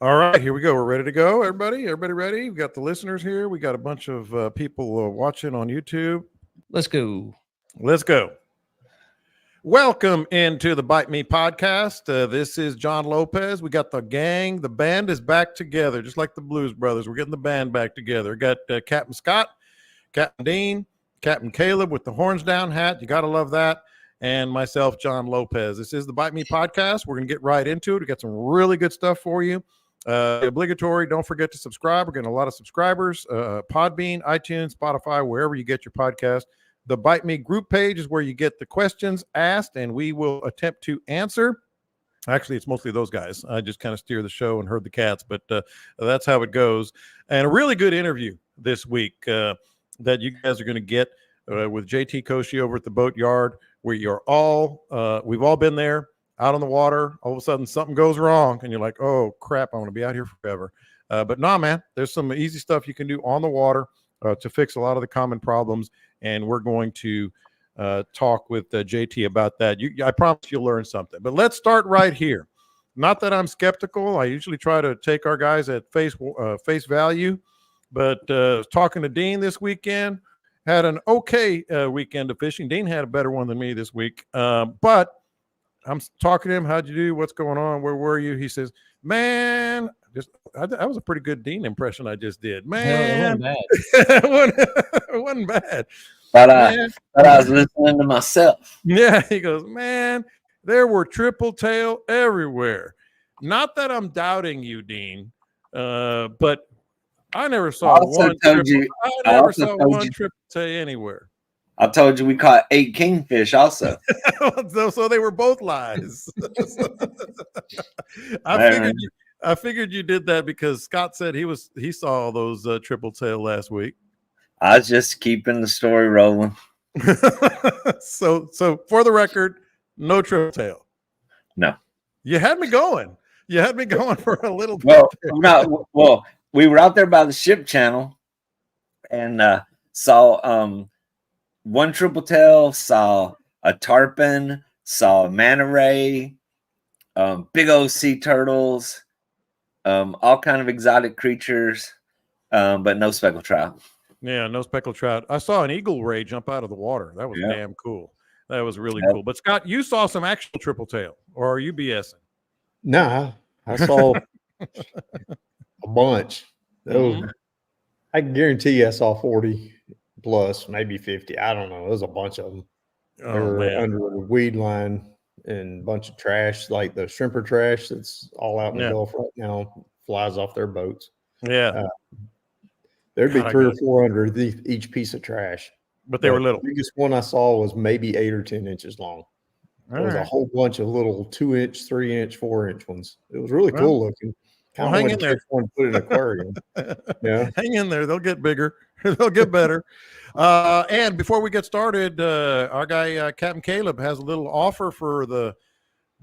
All right, here we go. We're ready to go, everybody. Everybody ready? We've got the listeners here. We got a bunch of people watching on YouTube. Let's go. Let's go. Welcome into the Bite Me podcast. This is John Lopez. We got the gang. The band is back together, just like the Blues Brothers. We're getting the band back together. We got Captain Scott, Captain Dean, Captain Caleb with the horns down hat. You got to love that. And myself, John Lopez. This is the Bite Me podcast. We're going to get right into it. We got some really good stuff for you. Obligatory. Don't forget to subscribe. We're getting a lot of subscribers. Podbean, iTunes, Spotify, wherever you get your podcast. The Bite Me group page is where you get the questions asked, and we will attempt to answer. Actually, it's mostly those guys. I just kind of steer the show and herd the cats, but that's how it goes. And a really good interview this week that you guys are going to get with JT Koshi over at the Boat Yard, where we've all been there. Out on the water, all of a sudden something goes wrong, and you're like, oh, crap, I'm going to be out here forever. But no, man, there's some easy stuff you can do on the water to fix a lot of the common problems, and we're going to talk with JT about that. I promise you'll learn something. But let's start right here. Not that I'm skeptical. I usually try to take our guys at face value, but talking to Dean this weekend, had an okay weekend of fishing. Dean had a better one than me this week, but I'm talking to him. How'd you do? What's going on? Where were you? He says, man, that was a pretty good Dean impression I just did. Man, No, it wasn't bad. it wasn't bad. But I was listening to myself. Yeah, he goes, man, there were triple tail everywhere. Not that I'm doubting you, Dean, but I never saw one triple tail anywhere. I told you we caught 8 kingfish also. So they were both lies. I figured you did that because Scott said he saw all those triple tail last week. I was just keeping the story rolling. So for the record, no triple tail. No. You had me going. You had me going for a little bit. Well, we were out there by the ship channel and saw one triple tail, saw a tarpon, saw a manta ray, big old sea turtles, all kind of exotic creatures, but no speckled trout. Yeah, no speckled trout. I saw an eagle ray jump out of the water. That was damn cool. That was really cool. But Scott, you saw some actual triple tail, or are you BSing? Nah, I saw a bunch. I can guarantee you I saw 40 plus, maybe 50. I don't know. There's a bunch of them. They were under the weed line and a bunch of trash, like the shrimper trash that's all out in the Gulf right now, flies off their boats. Yeah. There'd be 3 or 4 under each piece of trash. But they were little. The biggest one I saw was maybe 8 or 10 inches long. There was a whole bunch of little 2-inch, 3-inch, 4-inch ones. It was really cool looking. Hang in there. One put in an aquarium. Yeah, hang in there. They'll get bigger. They'll get better. And before we get started, our guy Captain Caleb has a little offer for the.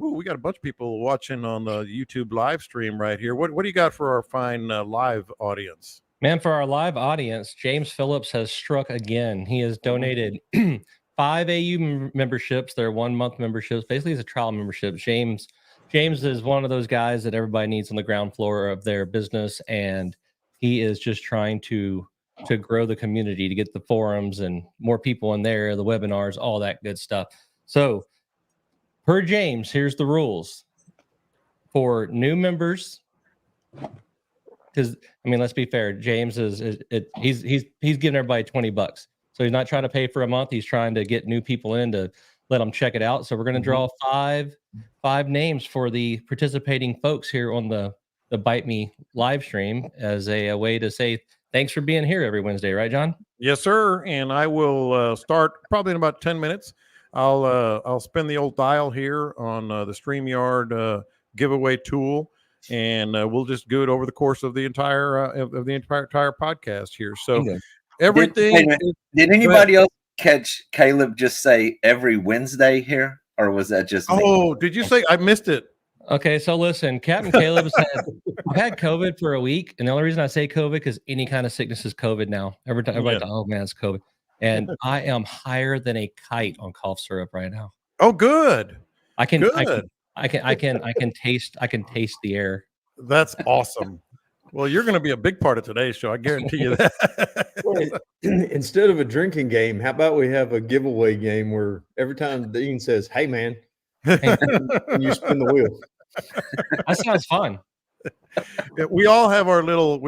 Ooh, we got a bunch of people watching on the YouTube live stream right here. What do you got for our fine live audience? Man, for our live audience, James Phillips has struck again. He has donated 5 AU memberships. They're 1-month memberships. Basically, it's a trial membership. James is one of those guys that everybody needs on the ground floor of their business, and he is just trying to grow the community, to get the forums and more people in there, the webinars, all that good stuff. So, per James, here's the rules for new members. Because I mean, let's be fair. James he's giving everybody $20, so he's not trying to pay for a month. He's trying to get new people in to let them check it out. So we're going to draw five names for the participating folks here on the Bite Me live stream as a way to say thanks for being here every Wednesday, right, John? Yes, sir. And I will start probably in about 10 minutes. I'll spin the old dial here on the StreamYard giveaway tool, and we'll just do it over the course of the entire podcast here. So everything. Did anybody else catch Caleb just say every Wednesday here, or was that just me? Oh, did you say? I missed it. Okay, so listen, Captain Caleb said, I've had COVID for a week, and the only reason I say COVID because any kind of sickness is COVID now. Every time everybody's like, oh man, it's COVID. And I am higher than a kite on cough syrup right now. Oh, good. I can taste the air. That's awesome. Well, you're going to be a big part of today's show. I guarantee you that. Wait, instead of a drinking game, how about we have a giveaway game where every time Dean says, "Hey, man," and you spin the wheel. That sounds fun. We all have our little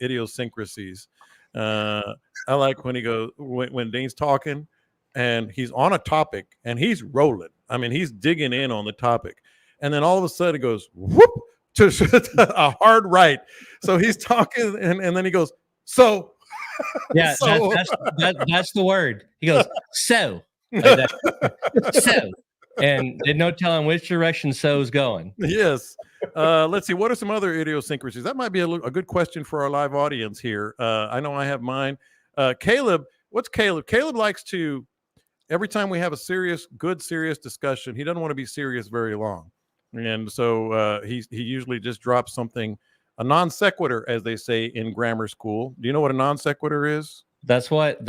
idiosyncrasies. I like when he goes when Dean's talking and he's on a topic and he's rolling. I mean, he's digging in on the topic, and then all of a sudden it goes whoop to a hard right. So he's talking, and then he goes, "So." Yeah, So. that's the word. He goes, "So." Like that. So. And there's no telling which direction so's going. Yes. Let's see. What are some other idiosyncrasies? That might be a good question for our live audience here. I know I have mine. Caleb, what's Caleb? Caleb likes to, every time we have a serious discussion, he doesn't want to be serious very long. And so he usually just drops something, a non sequitur, as they say in grammar school. Do you know what a non sequitur is? That's what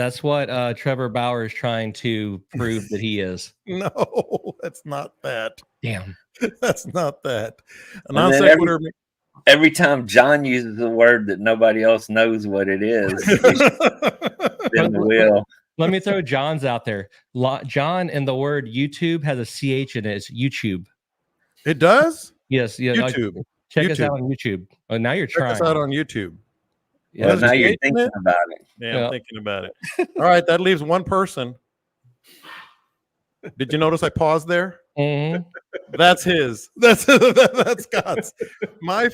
Trevor Bauer is trying to prove that he is. No, that's not that. Damn. That's not that. A And non then sequitur. every time John uses a word that nobody else knows what it is, we spin the wheel. Let me throw John's out there. John and the word YouTube has a CH in it. It's YouTube. It does? Yes. Yeah. YouTube. Check us out on YouTube. Oh, now you're trying. Check us out on YouTube. Yeah, Well, now you're Isn't thinking it? about it. Yeah, I'm thinking about it. All right, that leaves one person. Did you notice I paused there? Mhm. That's his. That's Scott's. My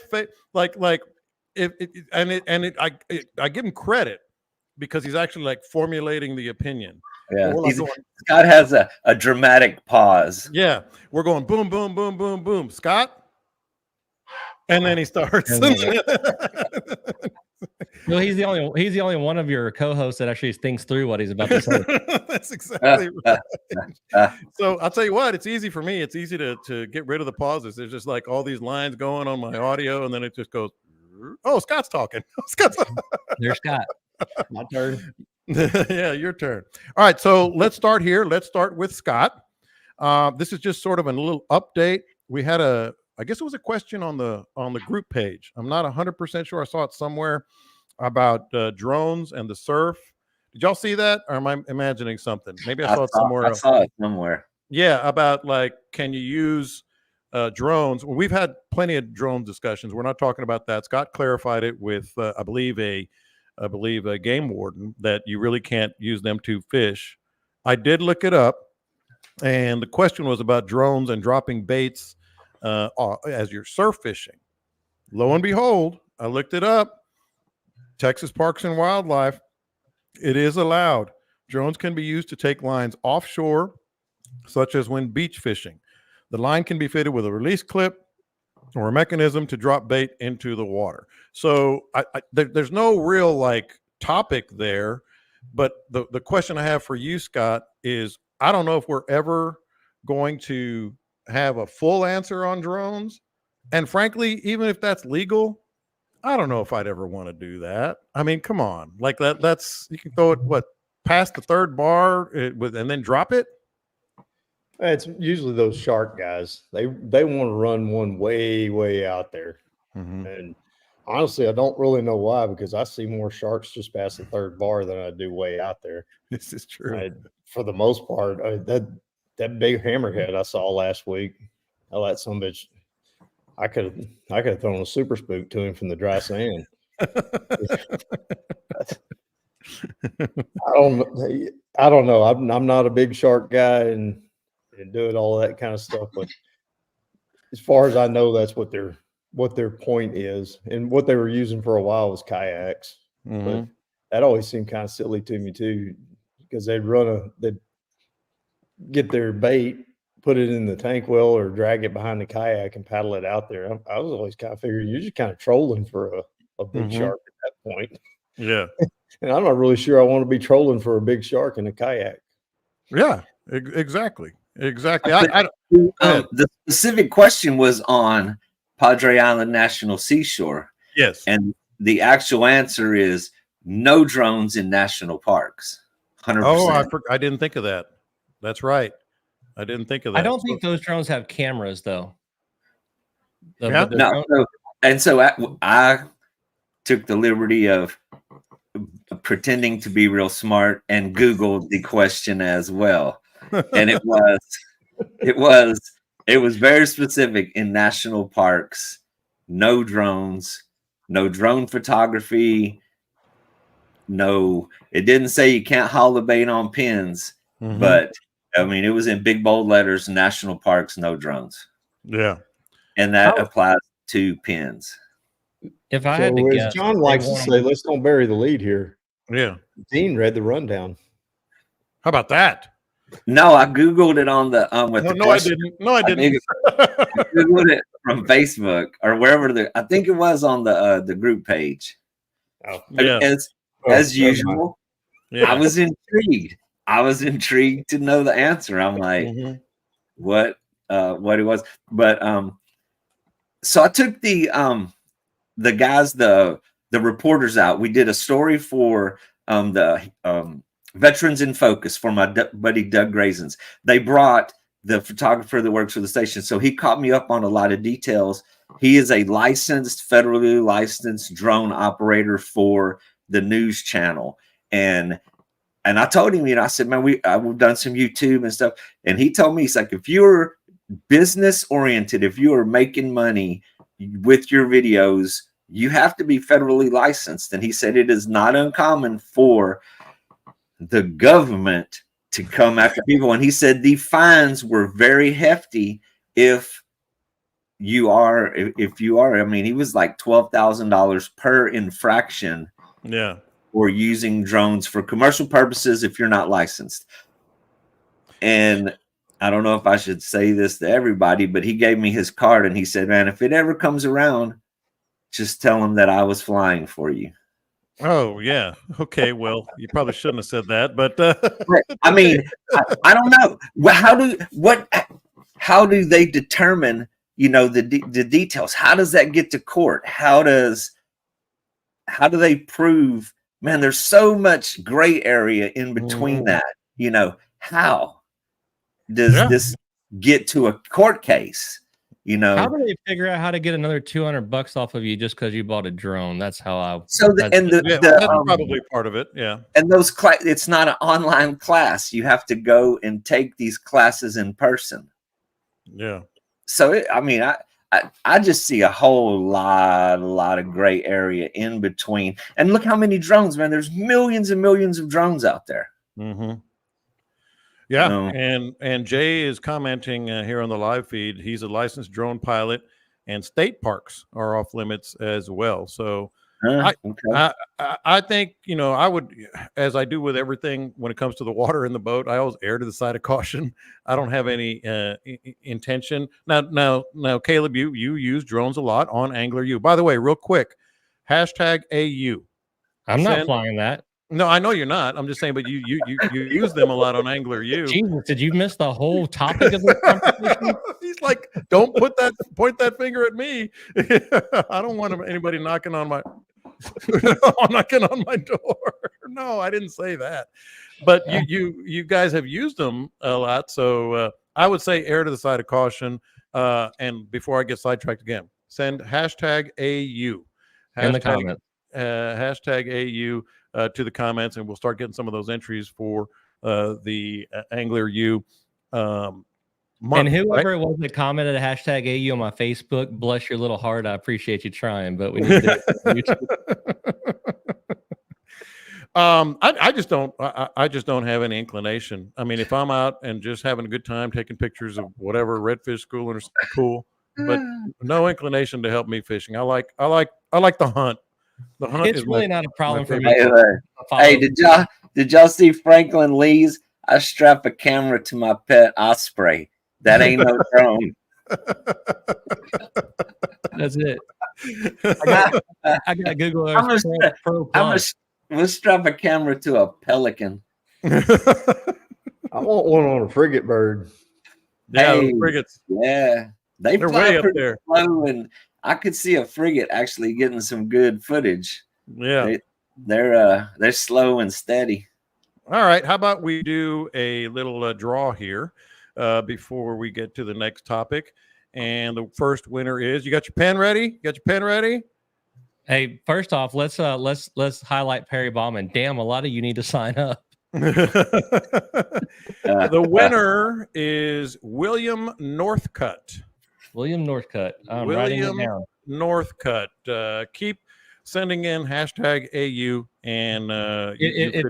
like I give him credit because he's actually like formulating the opinion. Yeah, We're like going, Scott has a dramatic pause. yeah, we're going boom, boom, boom, boom, boom. Scott, and then he starts. Well, he's the only one of your co-hosts that actually thinks through what he's about to say. That's exactly right. So I'll tell you what, it's easy for me. It's easy to get rid of the pauses. There's just like all these lines going on my audio, and then it just goes, oh, Scott's talking. There's Scott. My turn. Yeah, your turn. All right, so let's start here. Let's start with Scott. This is just sort of a little update. We had I guess it was a question on the group page. I'm not 100% sure. I saw it somewhere about drones and the surf. Did y'all see that, or am I imagining something? Maybe I saw it somewhere else. I saw it somewhere. Yeah, about like, can you use drones? Well, we've had plenty of drone discussions. We're not talking about that. Scott clarified it with, I believe a game warden, that you really can't use them to fish. I did look it up, and the question was about drones and dropping baits as you're surf fishing. Lo and behold, I looked it up. Texas Parks and Wildlife, it is allowed. Drones can be used to take lines offshore, such as when beach fishing. The line can be fitted with a release clip or a mechanism to drop bait into the water. So there's no real like topic there, but the question I have for you, Scott, is I don't know if we're ever going to have a full answer on drones. And frankly, even if that's legal, I don't know if I'd ever want to do that. I mean, come on, like that's you can throw it past the third bar and then drop it. It's usually those shark guys. They want to run one way out there. Mm-hmm. And honestly, I don't really know why, because I see more sharks just past the third bar than I do way out there. This is true. For the most part, that big hammerhead I saw last week, I let some bitch. I could have thrown a super spook to him from the dry sand. I don't know. I'm not a big shark guy and doing all that kind of stuff, but as far as I know, that's what their point is, and what they were using for a while was kayaks. Mm-hmm. But that always seemed kind of silly to me too, because they'd get their bait, put it in the tank well, or drag it behind the kayak and paddle it out there. I was always kind of figuring you're just kind of trolling for a big Mm-hmm. shark at that point. Yeah. And I'm not really sure I want to be trolling for a big shark in a kayak. Yeah, exactly. The specific question was on Padre Island National Seashore. Yes. And the actual answer is no drones in national parks. 100%. Oh, I didn't think of that. That's right. I didn't think of that. I don't think those drones have cameras, though. Yeah. No, so I took the liberty of pretending to be real smart and Googled the question as well. And it was very specific in national parks. No drones, no drone photography. No, it didn't say you can't haul the bait on pins, but I mean, it was in big bold letters, national parks, no drones. Yeah. And that applies to pins. If I had to as guess, John likes to say, let's don't bury the lead here. Yeah. Dean read the rundown. How about that? No, I Googled it on the with the No, question. I didn't. No, I didn't. I Googled it from Facebook or wherever I think it was on the group page. Oh, Yeah. As usual, Yeah. I was intrigued. I was intrigued to know the answer. I'm like, what it was. But so I took the guys, the reporters out. We did a story for the Veterans in Focus for my buddy Doug Graysons. They brought the photographer that works for the station, so he caught me up on a lot of details. He is a federally licensed drone operator for the news channel, and I told him, I said, man, we've done some YouTube and stuff, and he told me, he's like, if you're business oriented, if you are making money with your videos, you have to be federally licensed. And he said it is not uncommon for the government to come after people. And he said the fines were very hefty if you are. I mean, he was like $12,000 per infraction. Yeah. For using drones for commercial purposes if you're not licensed. And I don't know if I should say this to everybody, but he gave me his card and he said, man, if it ever comes around, just tell him that I was flying for you. Oh, yeah. Okay. Well, you probably shouldn't have said that, but I mean, I don't know. How do they determine, the details? How does that get to court? How do they prove? Man, there's so much gray area in between that. How does this get to a court case? How do they figure out how to get another $200 off of you just because you bought a drone? That's how I. That's probably part of it. Yeah. And it's not an online class. You have to go and take these classes in person. Yeah. So I just see a whole lot of gray area in between. And look how many drones, man. There's millions and millions of drones out there. Yeah. And Jay is commenting here on the live feed. He's a licensed drone pilot, and state parks are off limits as well. So I think, I would, as I do with everything when it comes to the water in the boat, I always err to the side of caution. I don't have any intention. Now, Caleb, you use drones a lot on Angler U. By the way, real quick, #AU. I'm not flying that. No, I know you're not. I'm just saying, but you use them a lot on Angler U. Jesus, did you miss the whole topic of this conversation? He's like, don't point that finger at me. I don't want anybody knocking on my door. No, I didn't say that. But you guys have used them a lot, so I would say err to the side of caution. And before I get sidetracked again, send #AU in the comments. #AU to the comments, and we'll start getting some of those entries for the Angler U. And whoever it was that commented #AU on my Facebook, bless your little heart. I appreciate you trying, but we need to. I just don't have any inclination. I mean, if I'm out and just having a good time taking pictures of whatever redfish schooling or cool, but no inclination to help me fishing. I like the hunt. The hunt it's really not a problem for me. Hey, did y'all see Franklin Lee's? I strap a camera to my pet osprey. That ain't no drone. That's it. I got Google Earth Pro Plus. Let's strap a camera to a pelican. I want one on a frigate bird. Yeah, frigates. Yeah, they're way up there. Slow, and I could see a frigate actually getting some good footage. Yeah, they're slow and steady. All right, how about we do a little draw here before we get to the next topic? And the first winner is, you got your pen ready? You got your pen ready? Hey, first off, let's highlight Perry Bauman. Damn, a lot of you need to sign up. The winner is William Northcutt. William Northcutt. I'm writing it down. Northcutt. Keep sending in hashtag AU, and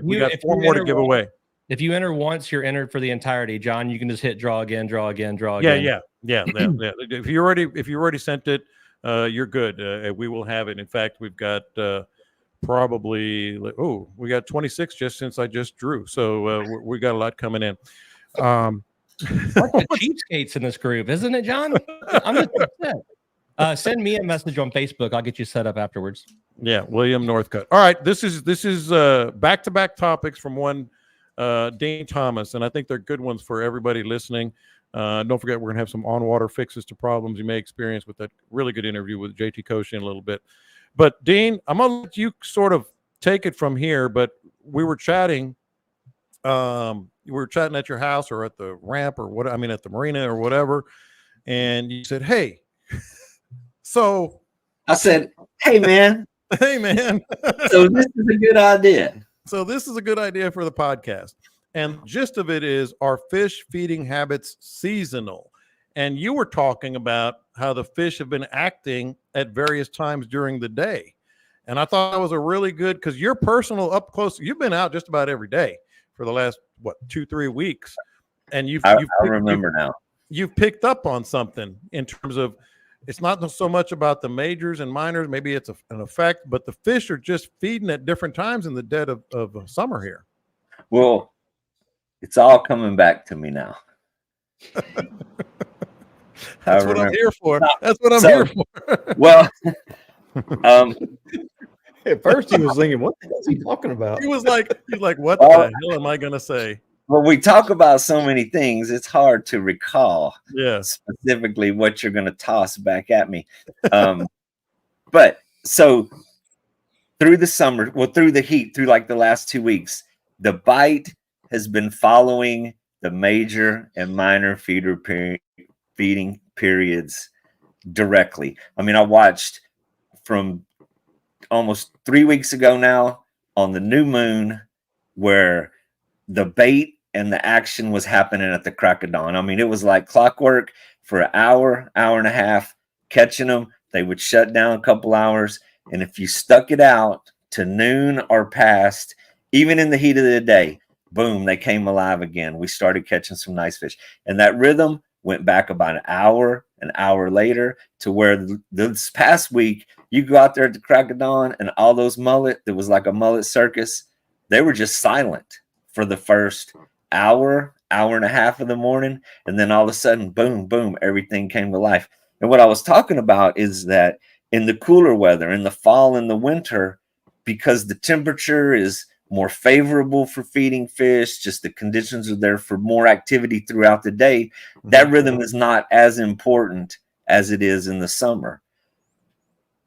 we got 4 more to give away. If you enter once, you're entered for the entirety. John, you can just hit draw again, draw again, draw again. Yeah. If you already sent it, you're good. We will have it. In fact, we've got probably we got 26 just since I just drew. So we got a lot coming in. Bunch of cheapskates in this group, isn't it, John? I'm just upset. Send me a message on Facebook. I'll get you set up afterwards. Yeah, William Northcutt. All right, this is back-to-back topics from one Dean Thomas, and I think they're good ones for everybody listening. Don't forget, we're gonna have some on-water fixes to problems you may experience with that really good interview with JT Koshy in a little bit. But Dean, I'm gonna let you sort of take it from here. But we were chatting. We were chatting at your house or at the ramp or what? I mean, at the marina or whatever. And you said, "Hey." So I said, "Hey, man." Hey, man. So this is a good idea. So this is a good idea for the podcast. And the gist of it is, our fish feeding habits seasonal? And you were talking about how the fish have been acting at various times during the day. And I thought that was a really good, because you're personal up close. You've been out just about every day for the last, 2-3 weeks. And I remember now. You've picked up on something in terms of, it's not so much about the majors and minors. Maybe it's an effect, but the fish are just feeding at different times in the dead of summer here. Well, it's all coming back to me now. That's what I'm here for. That's what I'm here for. Well, at first he was thinking, what the hell is he talking about? He was like, what the hell am I going to say? Well, we talk about so many things, it's hard to recall specifically what you're going to toss back at me. But so through the summer, through the heat, through like the last 2 weeks, the bite has been following the major and minor feeding periods directly. I mean, I watched from almost 3 weeks ago now on the new moon where the bait and the action was happening at the crack of dawn. I mean, it was like clockwork for an hour and a half, catching them. They would shut down a couple hours. And if you stuck it out to noon or past, even in the heat of the day, boom, they came alive again. We started catching some nice fish. And that rhythm went back about an hour later, to where this past week, you go out there at the crack of dawn and all those mullet, there was like a mullet circus. They were just silent for the first hour and a half of the morning. And then all of a sudden, boom, boom, everything came to life. And what I was talking about is that in the cooler weather, in the fall and the winter, because the temperature is more favorable for feeding fish, just the conditions are there for more activity throughout the day, that rhythm is not as important as it is in the summer.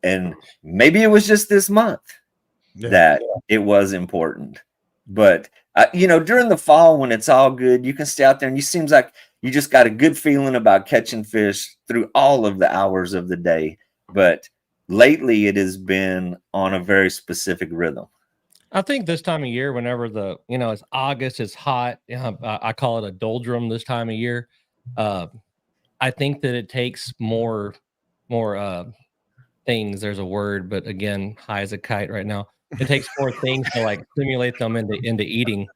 And maybe it was just this month that it was important. But, during the fall, when it's all good, you can stay out there and you seems like you just got a good feeling about catching fish through all of the hours of the day. But lately it has been on a very specific rhythm. I think this time of year, whenever it's August, it's hot. I call it a doldrum this time of year. I think that it takes more things. There's a word, but again, high as a kite right now. It takes more things to like stimulate them into eating.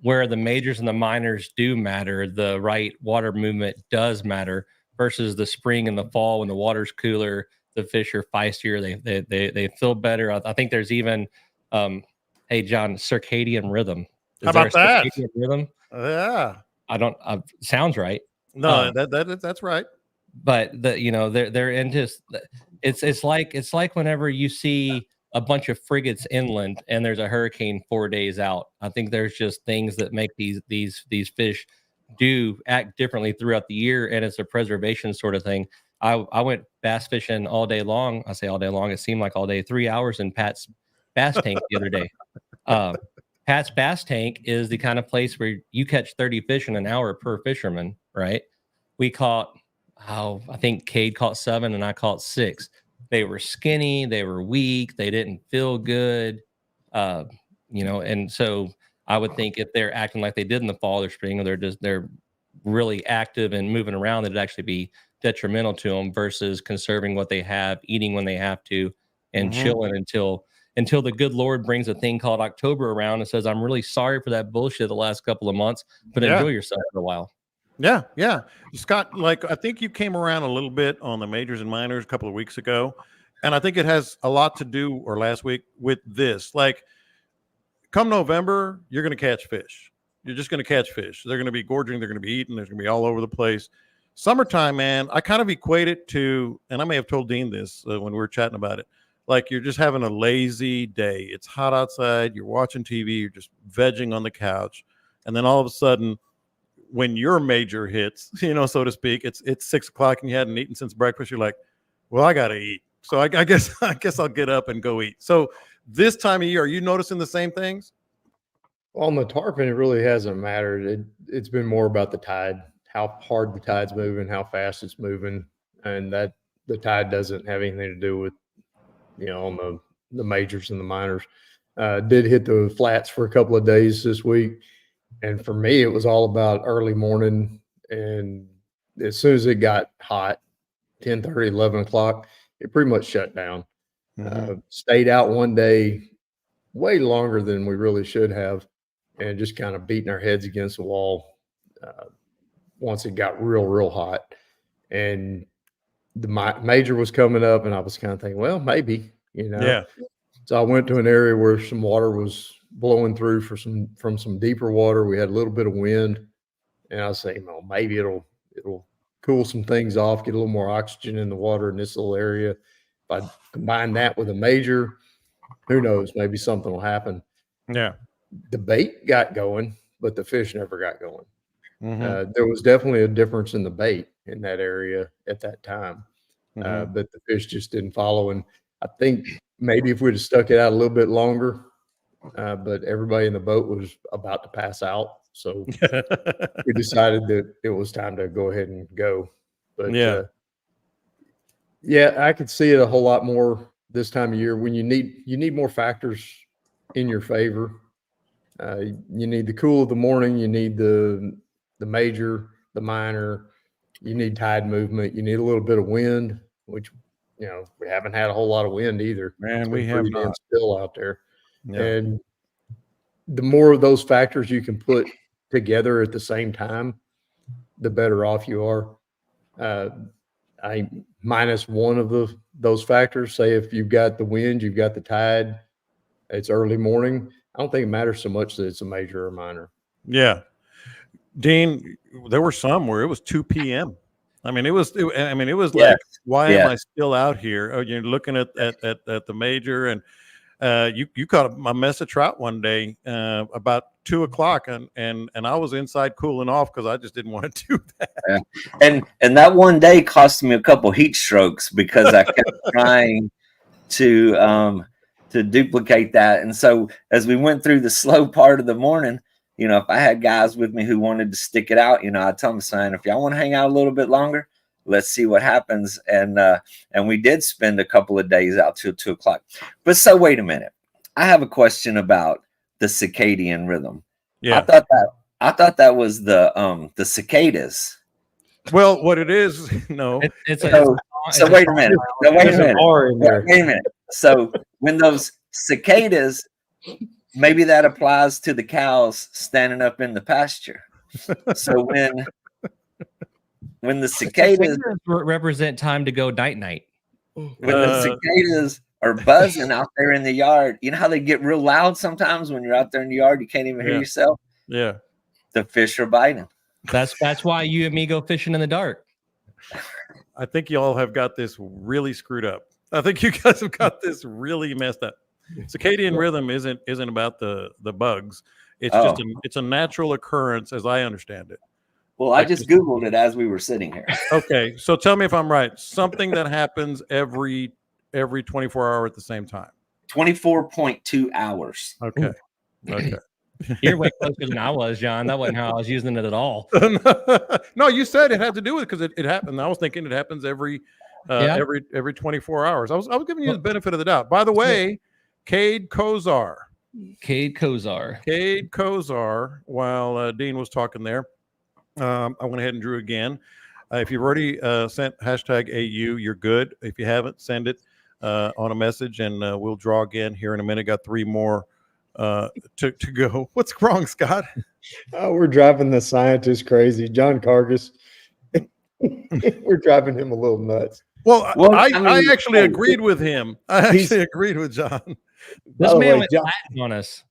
Where the majors and the minors do matter, the right water movement does matter, versus the spring and the fall when the water's cooler, the fish are feistier. They feel better. I think there's even hey John, circadian rrhythm. How about that? Circadian rhythm? Yeah. I don't. Sounds right. No, that's right. But they're into. It's like whenever you see a bunch of frigates inland and there's a hurricane 4 days out. I think there's just things that make these fish do act differently throughout the year, and it's a preservation sort of thing. I went bass fishing all day long. I say all day long. It seemed like all day. 3 hours in Pat's bass tank the other day. Pat's bass tank is the kind of place where you catch 30 fish in an hour per fisherman, right? We caught I think Cade caught 7 and I caught 6. They were skinny, they were weak, they didn't feel good. And so I would think if they're acting like they did in the fall or spring, or they're really active and moving around, that'd actually be detrimental to them versus conserving what they have, eating when they have to, and chilling until the good Lord brings a thing called October around and says, I'm really sorry for that bullshit the last couple of months, but enjoy yourself for a while. Yeah. Yeah. Scott, like, I think you came around a little bit on the majors and minors a couple of weeks ago. And I think it has a lot to do, or last week, with this. Like, come November, you're going to catch fish. You're just going to catch fish. They're going to be gorging. They're going to be eating. There's going to be all over the place. Summertime, man, I kind of equate it to, and I may have told Dean this when we were chatting about it, like you're just having a lazy day. It's hot outside. You're watching TV. You're just vegging on the couch. And then all of a sudden, when your major hits, so to speak, it's 6 o'clock and you hadn't eaten since breakfast. You're like, well, I got to eat. So I guess I'll get up and go eat. So this time of year, are you noticing the same things? On the tarpon, it really hasn't mattered. It's been more about the tide, how hard the tide's moving, how fast it's moving, and that the tide doesn't have anything to do with, on the majors and the minors. Did hit the flats for a couple of days this week, and for me, it was all about early morning. And as soon as it got hot, 10:30, 11 o'clock, it pretty much shut down. Stayed out one day way longer than we really should have, and just kind of beating our heads against the wall once it got real hot. And the major was coming up, and I was kind of thinking, well, maybe, Yeah. So I went to an area where some water was blowing through from some deeper water. We had a little bit of wind, and I was saying, well, maybe it'll cool some things off, get a little more oxygen in the water in this little area. If I combine that with a major, who knows, maybe something will happen. Yeah. The bait got going, but the fish never got going. There was definitely a difference in the bait in that area at that time, but the fish just didn't follow. And I think maybe if we'd have stuck it out a little bit longer, but everybody in the boat was about to pass out. So we decided that it was time to go ahead and go. But I could see it a whole lot more this time of year when you need more factors in your favor. You need the cool of the morning, you need the major, the minor, you need tide movement, you need a little bit of wind, which we haven't had a whole lot of wind either. Man, we have not. Still out there. Yeah. And the more of those factors you can put together at the same time, the better off you are. I minus one of those factors. Say if you've got the wind, you've got the tide, it's early morning. I don't think it matters so much that it's a major or minor. Yeah, Dean, there were some where it was 2 p.m. I mean, it was like, why am I still out here? Oh, you're looking at the major, and you caught a mess of trout one day about 2 o'clock, and I was inside cooling off because I just didn't want to do that. Yeah. And that one day cost me a couple heat strokes because I kept trying to duplicate that. And so as we went through the slow part of the morning, if I had guys with me who wanted to stick it out, I'd tell them, son, if y'all want to hang out a little bit longer, let's see what happens. And we did spend a couple of days out till 2 o'clock. But so wait a minute. I have a question about the circadian rhythm. Yeah. I thought that was the cicadas. Well, what it is, no. So wait a minute. Wait a minute. So when those cicadas, maybe that applies to the cows standing up in the pasture. So when the cicadas represent time to go night. When the cicadas are buzzing out there in the yard, you know how they get real loud sometimes when you're out there in the yard, you can't even hear yourself. Yeah. The fish are biting. That's why you and me go fishing in the dark. I think you all have got this really screwed up. I think you guys have got this really messed up. Circadian rhythm isn't about the bugs. It's just it's a natural occurrence as I understand it. Well, I just Googled it as we were sitting here. Okay. So tell me if I'm right. Something that happens every 24 hours at the same time. 24.2 hours. Okay. Okay. You're way closer than I was, John. That wasn't how I was using it at all. No, you said it had to do with it because it happened. I was thinking it happens every 24 hours. I was giving you the benefit of the doubt. By the way, Cade Kozar. While Dean was talking there, I went ahead and drew again. If you've already sent hashtag AU, you're good. If you haven't, send it on a message, and we'll draw again here in a minute. Got 3 more to go. What's wrong, Scott? Oh, we're driving the scientist crazy. John Cargus. We're driving him a little nuts. Well, I actually agreed with him. I actually agreed with John. This man went Latin on us.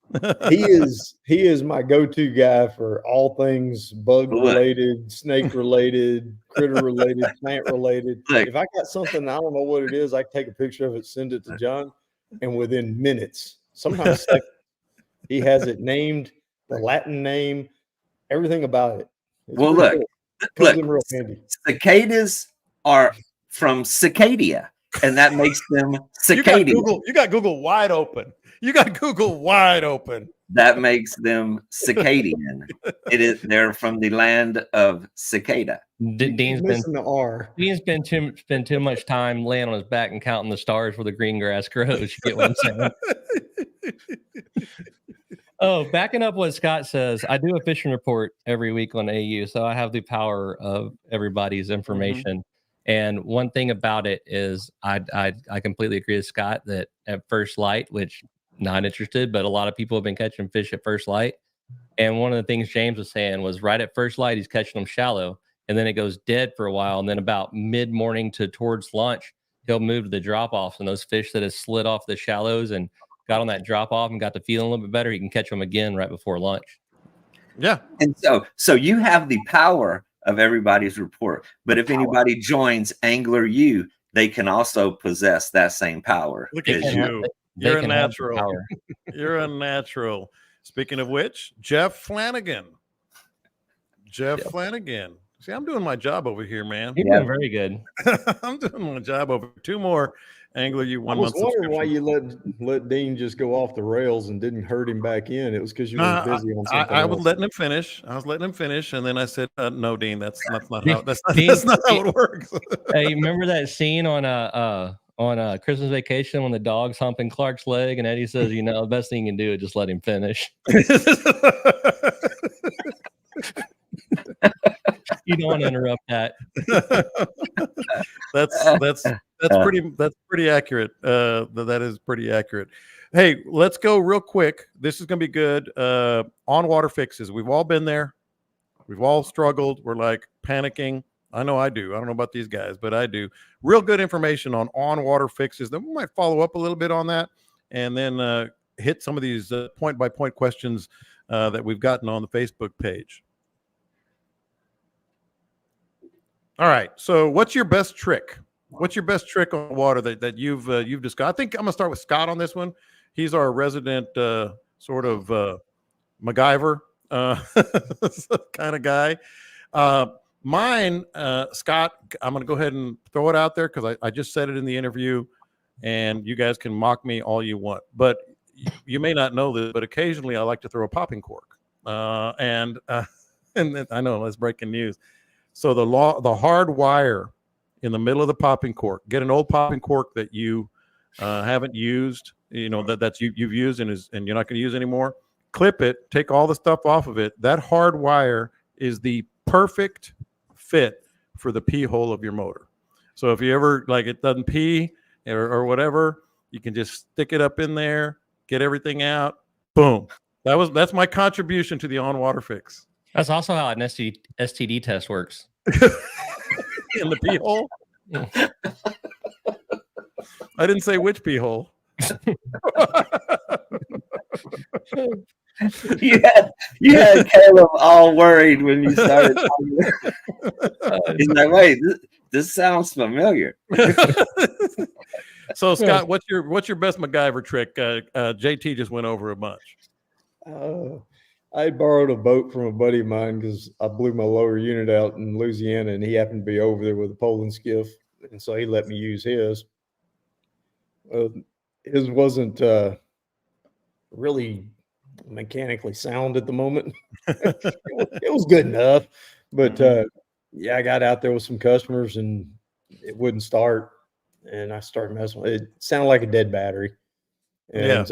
He is my go-to guy for all things bug related, snake related, critter related, plant related. If I got something, I don't know what it is, I take a picture of it, send it to John, and within minutes, sometimes seconds, he has it named, the Latin name, everything about it. It's look, cool. Comes in real handy. Cicadas are from cicadia, and that makes them cicadia. You got Google wide open. That makes them cicadian. They're from the land of cicada. Dean's missing the R. Dean's spent too much time laying on his back and counting the stars where the green grass grows. You get what I'm saying? Oh, backing up what Scott says, I do a fishing report every week on AU, so I have the power of everybody's information. And one thing about it is I completely agree with Scott that at first light, which not interested, but a lot of people have been catching fish at first light. And one of the things James was saying was right at first light, he's catching them shallow, and then it goes dead for a while. And then about mid-morning to towards lunch, he'll move to the drop-offs, and those fish that have slid off the shallows and got on that drop-off and got to feeling a little bit better, he can catch them again right before lunch. Yeah. And so you have the power of everybody's report. But if anybody joins Angler U, they can also possess that same power. Look at you. You're a natural. You're a natural. Speaking of which, Jeff Flanagan. Flanagan. See, I'm doing my job over here, man. You're doing very good. I'm doing my job over 2 more Angler U 1 month. I was wondering why you let Dean just go off the rails and didn't hurt him back in. It was because you were busy on something I else. was letting him finish. and then I said, "No, Dean, that's not how. That's not how it works." Hey, remember that scene on Christmas Vacation when the dog's humping Clark's leg, and Eddie says, the best thing you can do is just let him finish. You don't want to interrupt that. That's pretty accurate. That is pretty accurate. Hey, let's go real quick. This is going to be good. On water fixes. We've all been there. We've all struggled. We're like panicking. I know I do. I don't know about these guys, but I do. Real good information on water fixes. Then we might follow up a little bit on that, and then hit some of these point by point questions that we've gotten on the Facebook page. All right. So what's your best trick? What's your best trick on water that you've discussed? I think I'm gonna start with Scott on this one. He's our resident sort of MacGyver kind of guy. Mine, Scott, I'm gonna go ahead and throw it out there because I just said it in the interview, and you guys can mock me all you want. But you may not know this, but occasionally I like to throw a popping cork. And then, I know that's breaking news. So the hard wire in the middle of the popping cork. Get an old popping cork that you haven't used, that's you've used and you're not going to use anymore. Clip it, take all the stuff off of it. That hard wire is the perfect fit for the pee hole of your motor. So if you ever it doesn't pee or whatever, you can just stick it up in there, get everything out. Boom. That's my contribution to the on water fix. That's also how an STD test works. In the pee hole? I didn't say which pee hole. You had Caleb all worried when you started talking. He's like, wait, this sounds familiar. So Scott, what's your best MacGyver trick? JT just went over a bunch. I borrowed a boat from a buddy of mine because I blew my lower unit out in Louisiana, and he happened to be over there with a Poland skiff, and so he let me use his. His wasn't really mechanically sound at the moment. It was good enough, but yeah, I got out there with some customers and it wouldn't start, and I started messing with it. It sounded like a dead battery, and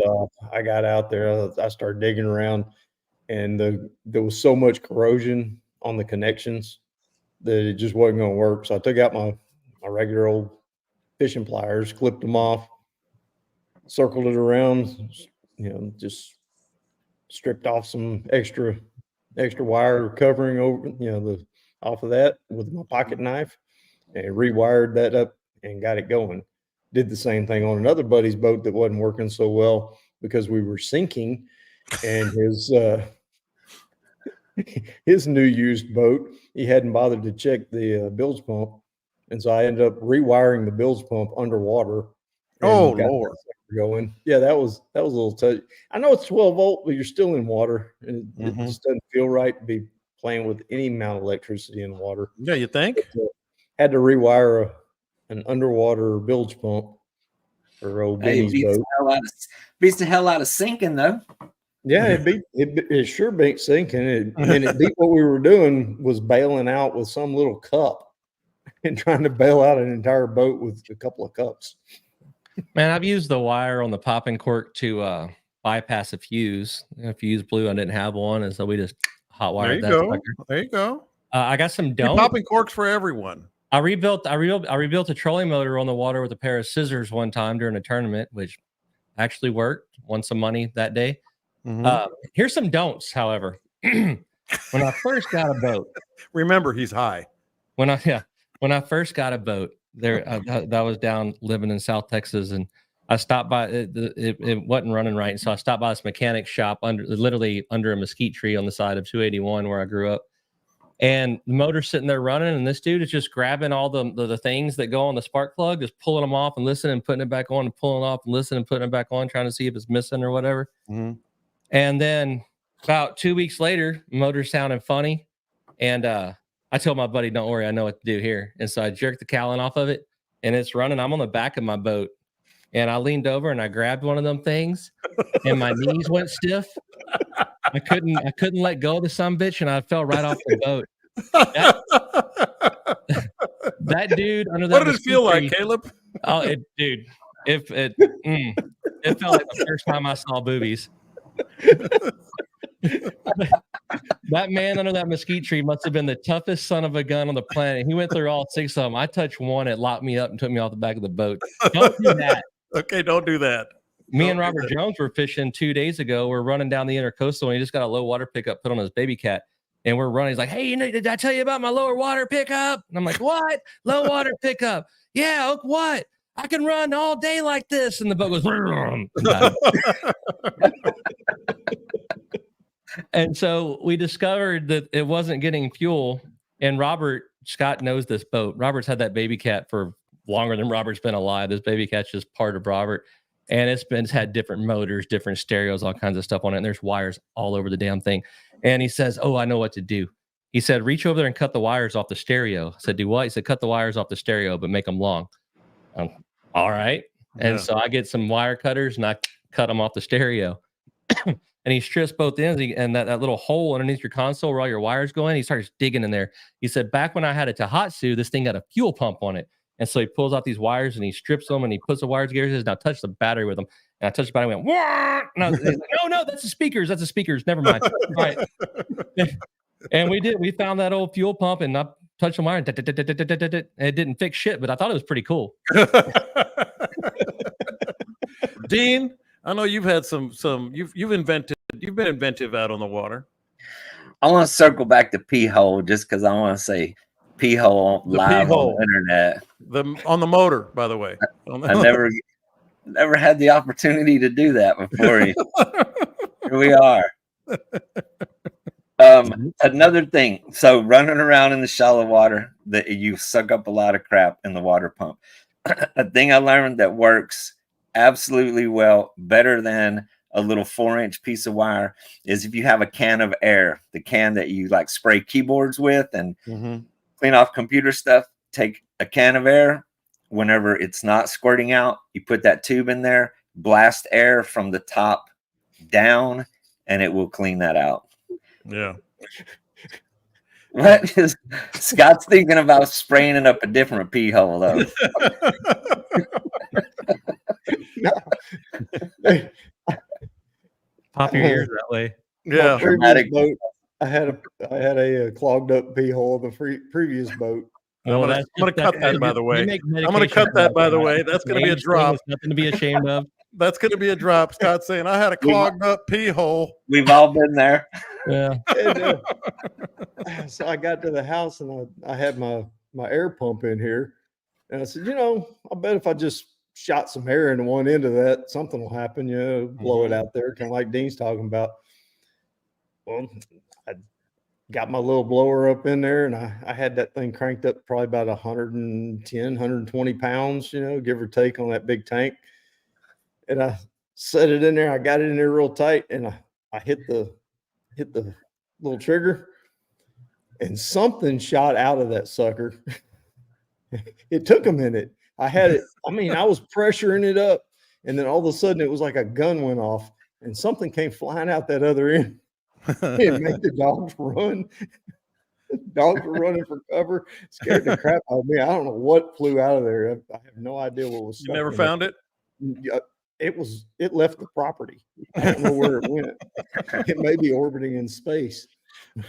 I got out there. I started digging around, and there was so much corrosion on the connections that it just wasn't going to work. So I took out my regular old fishing pliers, clipped them off, circled it around, just stripped off some extra wire covering over, off of that with my pocket knife, and rewired that up and got it going. Did the same thing on another buddy's boat that wasn't working so well because we were sinking, and his new used boat, he hadn't bothered to check the bilge pump, and so I ended up rewiring the bilge pump underwater. Oh Lord! Going, yeah, that was a little touch. I know it's 12 volt, but you're still in water, and it just doesn't feel right to be playing with any amount of electricity in the water. Yeah, you think? Had to rewire an underwater bilge pump for old Benny's boat. Beats the hell out of sinking, though. Yeah, it sure beat sinking, and it beat what we were doing was bailing out with some little cup and trying to bail out an entire boat with a couple of cups. Man, I've used the wire on the popping cork to bypass a fuse. A fuse blew, I didn't have one, and so we just hot wired that. There you go. I got some dome popping corks for everyone. I rebuilt a trolling motor on the water with a pair of scissors one time during a tournament, which actually worked. Won some money that day. Here's some don'ts, however. When I first got a boat, remember he's high. When I first got a boat, that was down living in South Texas, and I stopped by. It wasn't running right, so I stopped by this mechanic shop literally under a mesquite tree on the side of 281 where I grew up. And the motor's sitting there running, and this dude is just grabbing all the things that go on the spark plug, just pulling them off and listening and putting it back on, and pulling it off and listening and putting it back on, trying to see if it's missing or whatever. And then about 2 weeks later, motor sounded funny, and I told my buddy, "Don't worry, I know what to do here." And so I jerked the cowling off of it, and it's running. I'm on the back of my boat, and I leaned over and I grabbed one of them things, and my knees went stiff. I couldn't let go of the sumbitch, and I fell right off the boat. That dude under that. What did it feel like, Caleb? Oh, it felt like the first time I saw boobies. That man under that mesquite tree must have been the toughest son of a gun on the planet. He went through all 6 of them. I touched one, it locked me up and took me off the back of the boat. Don't do that. Okay, don't do that. Me and Robert Jones were fishing 2 days ago. We're running down the intercoastal, and he just got a low water pickup put on his baby cat. And we're running. He's like, "Hey, did I tell you about my lower water pickup?" And I'm like, "What? Low water pickup? Yeah, what? I can run all day like this." And the boat goes, and so we discovered that it wasn't getting fuel. And Scott knows this boat. Robert's had that baby cat for longer than Robert's been alive. This baby cat's just part of Robert. And it's had different motors, different stereos, all kinds of stuff on it. And there's wires all over the damn thing. And he says, "Oh, I know what to do." He said, "Reach over there and cut the wires off the stereo." I said, "Do what?" He said, "Cut the wires off the stereo, but make them long." All right. And so I get some wire cutters and I cut them off the stereo. And he strips both ends, and that little hole underneath your console where all your wires go in, he starts digging in there. He said, "Back when I had a Tohatsu, this thing had a fuel pump on it." And so he pulls out these wires and he strips them and he puts the wires together. He says, "Now touch the battery with them." And I touched the battery and went, "Wah!" And I was like, no, that's the speakers. That's the speakers. Never mind. All right. And we did. We found that old fuel pump and I touched the wire. And it didn't fix shit, but I thought it was pretty cool. Dean, I know you've had you've been inventive out on the water. I want to circle back to P-hole just because I want to say P-hole live on the internet. On the motor, by the way. I never had the opportunity to do that before. Here we are. Another thing. So running around in the shallow water, that you suck up a lot of crap in the water pump. A thing I learned that works absolutely well, better than a little 4-inch piece of wire, is if you have a can of air, the can that you like spray keyboards with and clean off computer stuff. Take a can of air. Whenever it's not squirting out, you put that tube in there, blast air from the top down, and it will clean that out. Yeah. What is Scott's thinking about spraying it up a different pee hole though? Pop your ears that way. Yeah. My previous Dramatic. boat, I had a clogged up pee hole in the previous boat. I'm gonna cut that, by the way. I'm gonna cut that, by the way. That's gonna be a drop. Nothing to be ashamed of. That's gonna be a drop. Scott saying I had a clogged up pee hole. We've all been there. Yeah. And, so I got to the house and I had my air pump in here, and I said, I bet if I just shot some air into one end of that, something will happen. Blow it out there, kind of like Dean's talking about. Well, I got my little blower up in there, and I had that thing cranked up probably about 110, 120 pounds, give or take on that big tank. And I set it in there. I got it in there real tight, and I hit the little trigger, and something shot out of that sucker. It took a minute. I had it. I was pressuring it up, and then all of a sudden it was like a gun went off, and something came flying out that other end. It made the dogs run. Dogs were running for cover, scared the crap out of me. I don't know what flew out of there. I have no idea what was. You never found it? It left the property. I don't know where it went. It may be orbiting in space.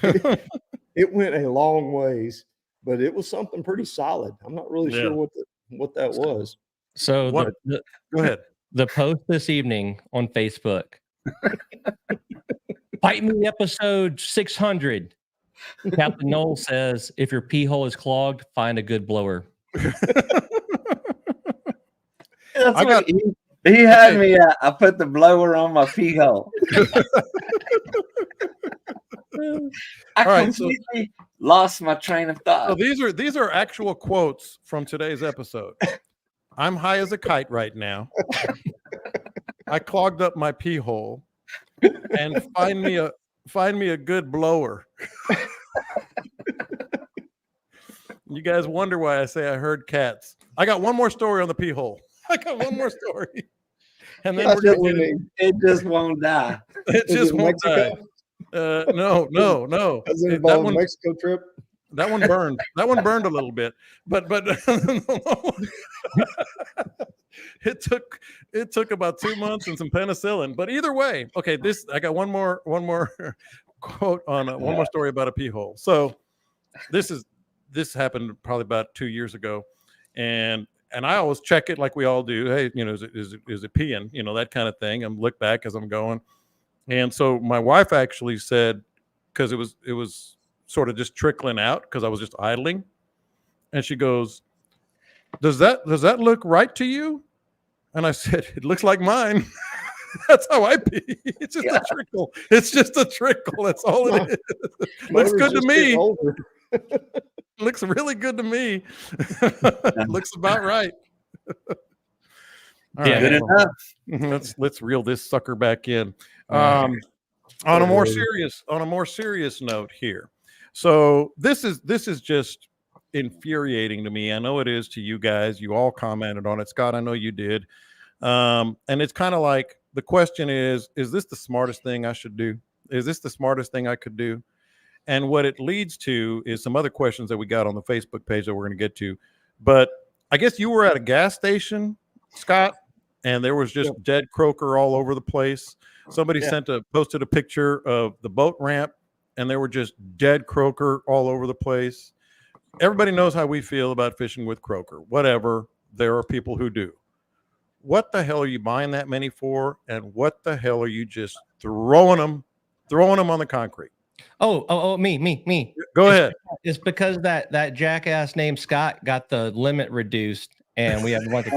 It went a long ways, but it was something pretty solid. I'm not really sure what that was. So Go ahead. The post this evening on Facebook. Bite Me episode 600. Captain Noel says, if your pee hole is clogged, find a good blower. He had me. I put the blower on my pee hole. I completely lost my train of thought. So these are actual quotes from today's episode. I'm high as a kite right now. I clogged up my pee hole, and find me a good blower. You guys wonder why I say I heard cats. I got one more story on the pee hole. And then it just won't die. It just won't die. No. Does it involve a Mexico trip? That one burned. That one burned a little bit, but it took about 2 months and some penicillin. But either way, okay. I got one more quote on one more story about a pee hole. So this happened probably about 2 years ago, and I always check it like we all do. Hey, is it peeing? That kind of thing. I'm look back as I'm going, and so my wife actually said, because it was sort of just trickling out because I was just idling, and she goes, does that look right to you? And I said, it looks like mine. That's how I pee. It's just a trickle. It's just a trickle. That's all it is. Looks good to me. Looks really good to me. Looks about right. All right. Good enough. Let's reel this sucker back in. On a more serious note here. So this is just infuriating to me. I know it is to you guys. You all commented on it. Scott, I know you did. And it's kind of like the question is this the smartest thing I should do? Is this the smartest thing I could do? And what it leads to is some other questions that we got on the Facebook page that we're going to get to. But I guess you were at a gas station, Scott, and there was just dead croaker all over the place. Somebody posted a picture of the boat ramp, and there were just dead croaker all over the place. Everybody knows how we feel about fishing with croaker. Whatever, there are people who do. What the hell are you buying that many for? And what the hell are you just throwing them on the concrete? Oh, me. Go ahead. It's because that jackass named Scott got the limit reduced, and we had to want to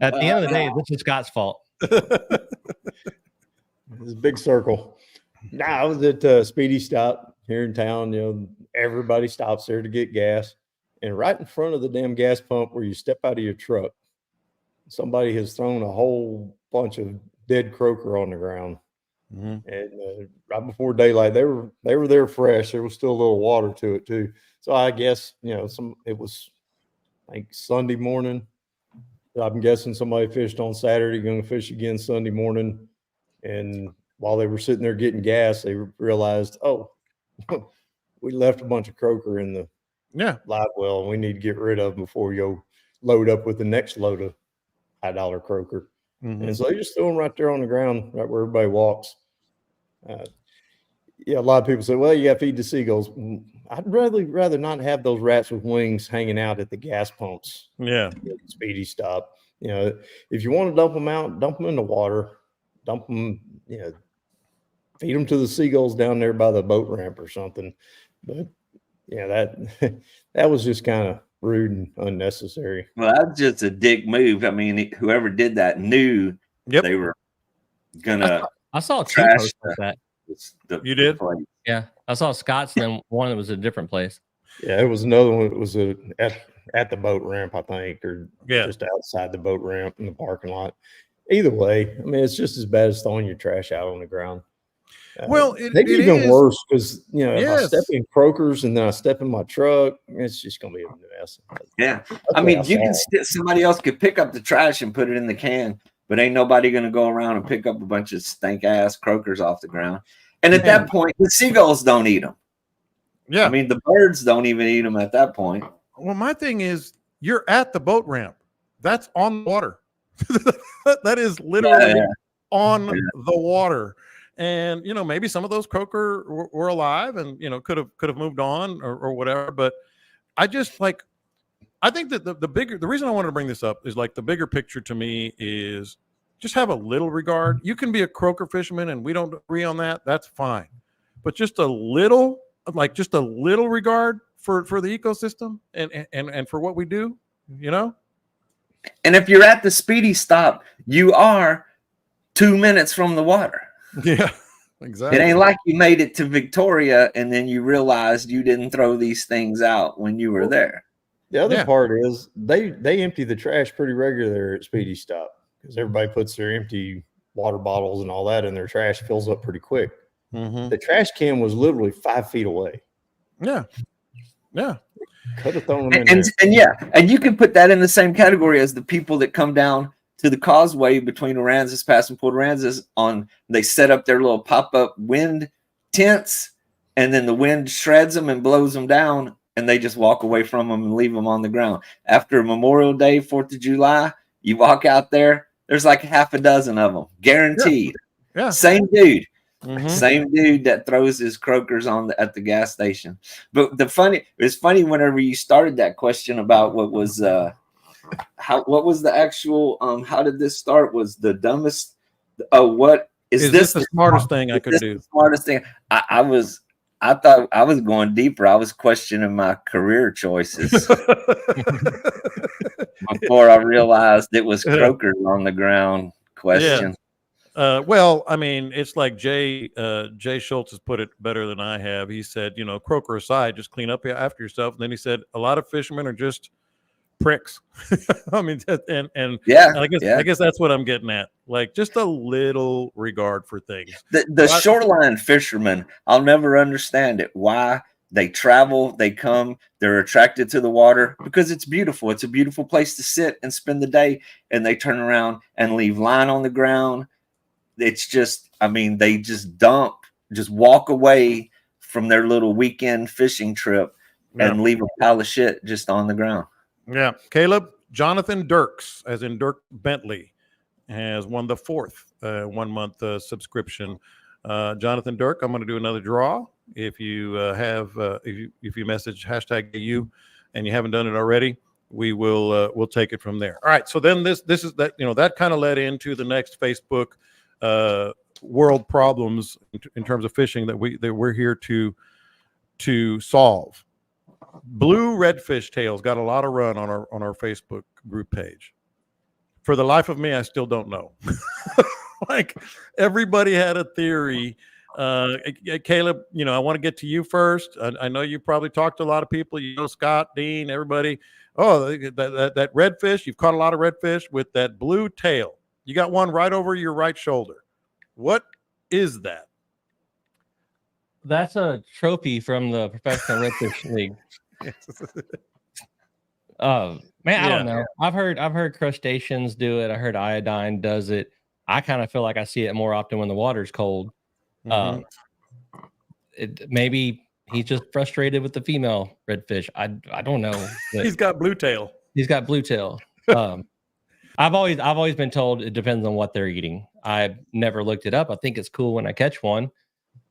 At the end of the day, this is Scott's fault. This big circle. I was at Speedy Stop here in town. Everybody stops there to get gas, and right in front of the damn gas pump where you step out of your truck, somebody has thrown a whole bunch of dead croaker on the ground. Mm-hmm. And right before daylight, they were there fresh. There was still a little water to it too. So I guess it was like Sunday morning. I'm guessing somebody fished on Saturday, going to fish again Sunday morning. And while they were sitting there getting gas, they realized, oh, we left a bunch of croaker in the live well, and we need to get rid of them before we go load up with the next load of $high croaker. And so they just throw them right there on the ground, right where everybody walks. Yeah, a lot of people say, well, you got to feed the seagulls. I'd rather not have those rats with wings hanging out at the gas pumps. Yeah. Speedy stop. You know, if you want to dump them out, dump them in the water, dump them, you know, feed them to the seagulls down there by the boat ramp or something. But yeah, that was just kind of rude and unnecessary. Well, that's just a dick move. I mean, whoever did that knew they were gonna. I saw two trash posts like that. You did? Yeah, I saw Scott's and then one that was a different place. Yeah, it was another one. It was at the boat ramp, I think, or just outside the boat ramp in the parking lot. Either way, I mean, it's just as bad as throwing your trash out on the ground. Well, maybe even worse because, you know, if I step in croakers and then I step in my truck, it's just going to be a mess. Yeah. I mean, somebody else could pick up the trash and put it in the can, but ain't nobody going to go around and pick up a bunch of stank ass croakers off the ground. And at that point, the seagulls don't eat them. Yeah. I mean, the birds don't even eat them at that point. Well, my thing is, you're at the boat ramp. That's on the water. That is literally on the water. And, you know, maybe some of those croaker were alive and, you know, could have moved on or whatever. But I just I think that the reason I wanted to bring this up is like the bigger picture to me is just have a little regard. You can be a croaker fisherman and we don't agree on that. That's fine. But just a little regard for the ecosystem and for what we do, you know? And if you're at the speedy stop, you are 2 minutes from the water. Yeah, exactly. It ain't like you made it to Victoria and then you realized you didn't throw these things out when you were there. The other part is they empty the trash pretty regular there at Speedy Stop because everybody puts their empty water bottles and all that in their trash, fills up pretty quick. The trash can was literally 5 feet away. Yeah. Could have thrown them in and you can put that in the same category as the people that come down to the causeway between Aransas Pass and Port Aransas they set up their little pop-up wind tents, and then the wind shreds them and blows them down, and they just walk away from them and leave them on the ground. After Memorial Day, 4th of July, you walk out there, there's like half a dozen of them, guaranteed. Yeah. Same dude. Same dude that throws his croakers at the gas station. But it's funny whenever you started that question about what was the actual how did this start was the dumbest what is this the smartest thing I could do? The smartest thing. I thought I was going deeper. I was questioning my career choices before I realized it was croakers on the ground question. Well, I mean, it's like Jay Schultz has put it better than I have. He said, you know, croaker aside, just clean up after yourself. And then he said, a lot of fishermen are just pricks. I mean, and I guess that's what I'm getting at. Like just a little regard for things. The shoreline fishermen, I'll never understand it. Why they travel, they come, they're attracted to the water because it's beautiful. It's a beautiful place to sit and spend the day. And they turn around and leave line on the ground. It's just, I mean, they just walk away from their little weekend fishing trip and leave a pile of shit just on the ground. Yeah. Caleb, Jonathan Dirks, as in Dirk Bentley, has won the 4th 1 month subscription. Jonathan Dirk, I'm going to do another draw. If you if you message #AU and you haven't done it already, we'll take it from there. All right. So then this is that, you know, that kind of led into the next Facebook world problems in terms of fishing that we're here to solve. Blue redfish tails got a lot of run on our Facebook group page. For the life of me, I still don't know. Like everybody had a theory. Caleb, you know, I want to get to you first. I know you probably talked to a lot of people. You know, Scott, Dean, everybody. Oh, that redfish. You've caught a lot of redfish with that blue tail. You got one right over your right shoulder. What is that? That's a trophy from the Professional Redfish League. Man, I don't know. I've heard crustaceans do it. I heard iodine does it. I kind of feel like I see it more often when the water's cold. Mhm. Maybe he's just frustrated with the female redfish. I don't know. He's got blue tail. He's got blue tail. I've always been told it depends on what they're eating. I've never looked it up. I think it's cool when I catch one.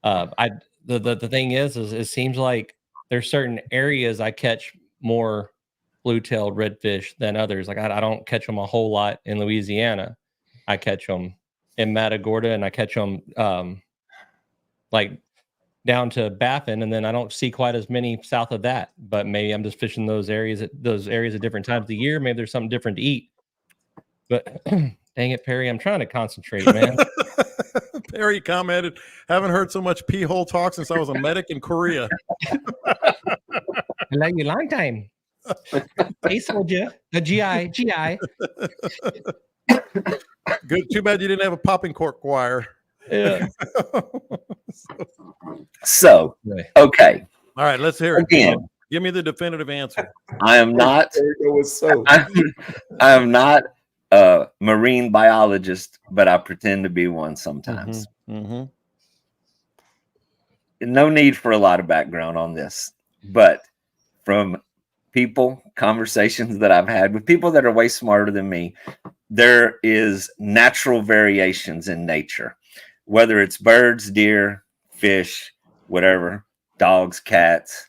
The thing is it seems like there's certain areas I catch more blue-tailed redfish than others. Like I don't catch them a whole lot in Louisiana. I catch them in Matagorda, and I catch them like down to Baffin, and then I don't see quite as many south of that. But maybe I'm just fishing those areas at different times of the year. Maybe there's something different to eat. But dang it, Perry, I'm trying to concentrate, man. Perry commented, haven't heard so much pee hole talk since I was a medic in Korea. I like you long time. Hey, soldier. The GI. Good. Too bad you didn't have a popping cork wire. Yeah. So, okay. All right, let's hear it. Again, Give me the definitive answer. I am not. There it goes. So I am not a marine biologist, but I pretend to be one sometimes. Mhm. No need for a lot of background on this, but from conversations that I've had with people that are way smarter than me, there is natural variations in nature, whether it's birds, deer, fish, whatever, dogs, cats.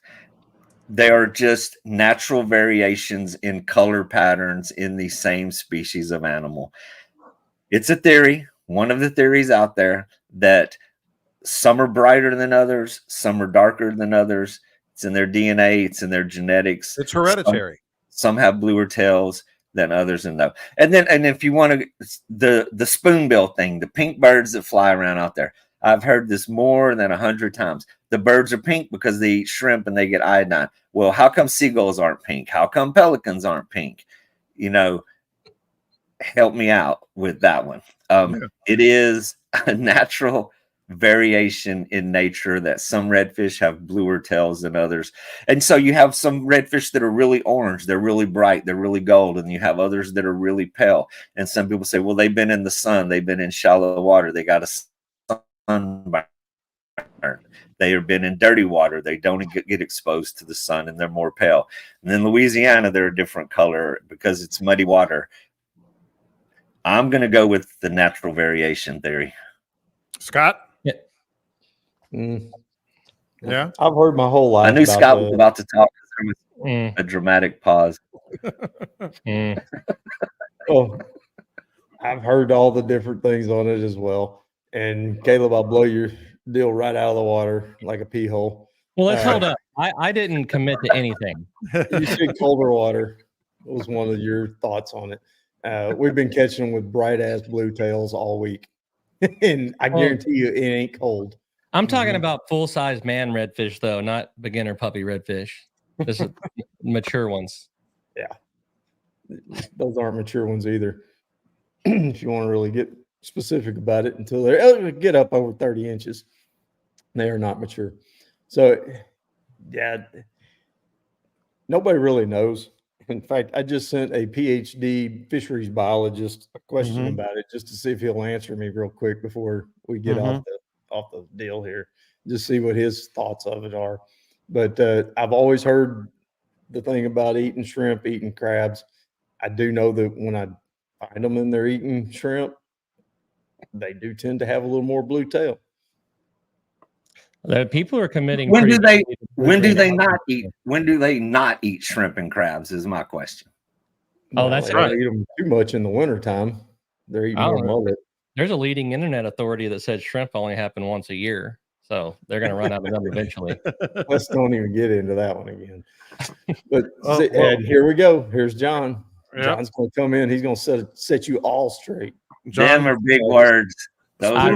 They are just natural variations in color patterns in the same species of animal. It's a theory, one of the theories out there, that some are brighter than others, some are darker than others. It's in their DNA, it's in their genetics. It's hereditary. Some have bluer tails than others, and if you want to, the spoonbill thing, the pink birds that fly around out there. I've heard this more than 100 times. The birds are pink because they eat shrimp and they get iodine. Well, how come seagulls aren't pink? How come pelicans aren't pink? Help me out with that one. It is a natural variation in nature that some redfish have bluer tails than others. And so you have some redfish that are really orange, they're really bright, they're really gold, and you have others that are really pale. And some people say, well, they've been in the sun, they've been in shallow water, they got a sunburn. They have been in dirty water, they don't get exposed to the sun, and they're more pale. And in Louisiana, they're a different color because it's muddy water. I'm going to go with the natural variation theory. Scott? Yeah, I've heard my whole life. I knew Scott was about to talk. There was a dramatic pause. Oh, I've heard all the different things on it as well. And Caleb, I'll blow your deal right out of the water like a pee hole. Well, let's hold up. I didn't commit to anything. You said colder water was one of your thoughts on it. We've been catching them with bright ass blue tails all week. And I guarantee you it ain't cold. I'm talking about full-size man redfish, though, not beginner puppy redfish. This is mature ones. Yeah. Those aren't mature ones either. If you want to really get specific about it, until they get up over 30 inches, they are not mature. So, yeah, nobody really knows. In fact, I just sent a PhD fisheries biologist a question about it just to see if he'll answer me real quick before we get off the deal here, just see what his thoughts of it are. But I've always heard the thing about eating shrimp, eating crabs. I do know that when I find them and they're eating shrimp, they do tend to have a little more blue tail. People are committing. When do they not eat shrimp and crabs is my question. Oh, that's right. They eat them too much in the wintertime. They're eating more mullet. There's a leading internet authority that said shrimp only happen once a year. So they're going to run out of them eventually. Let's don't even get into that one again. But and here we go. Here's John. Yep. John's going to come in. He's going to set you all straight. Them are big words. I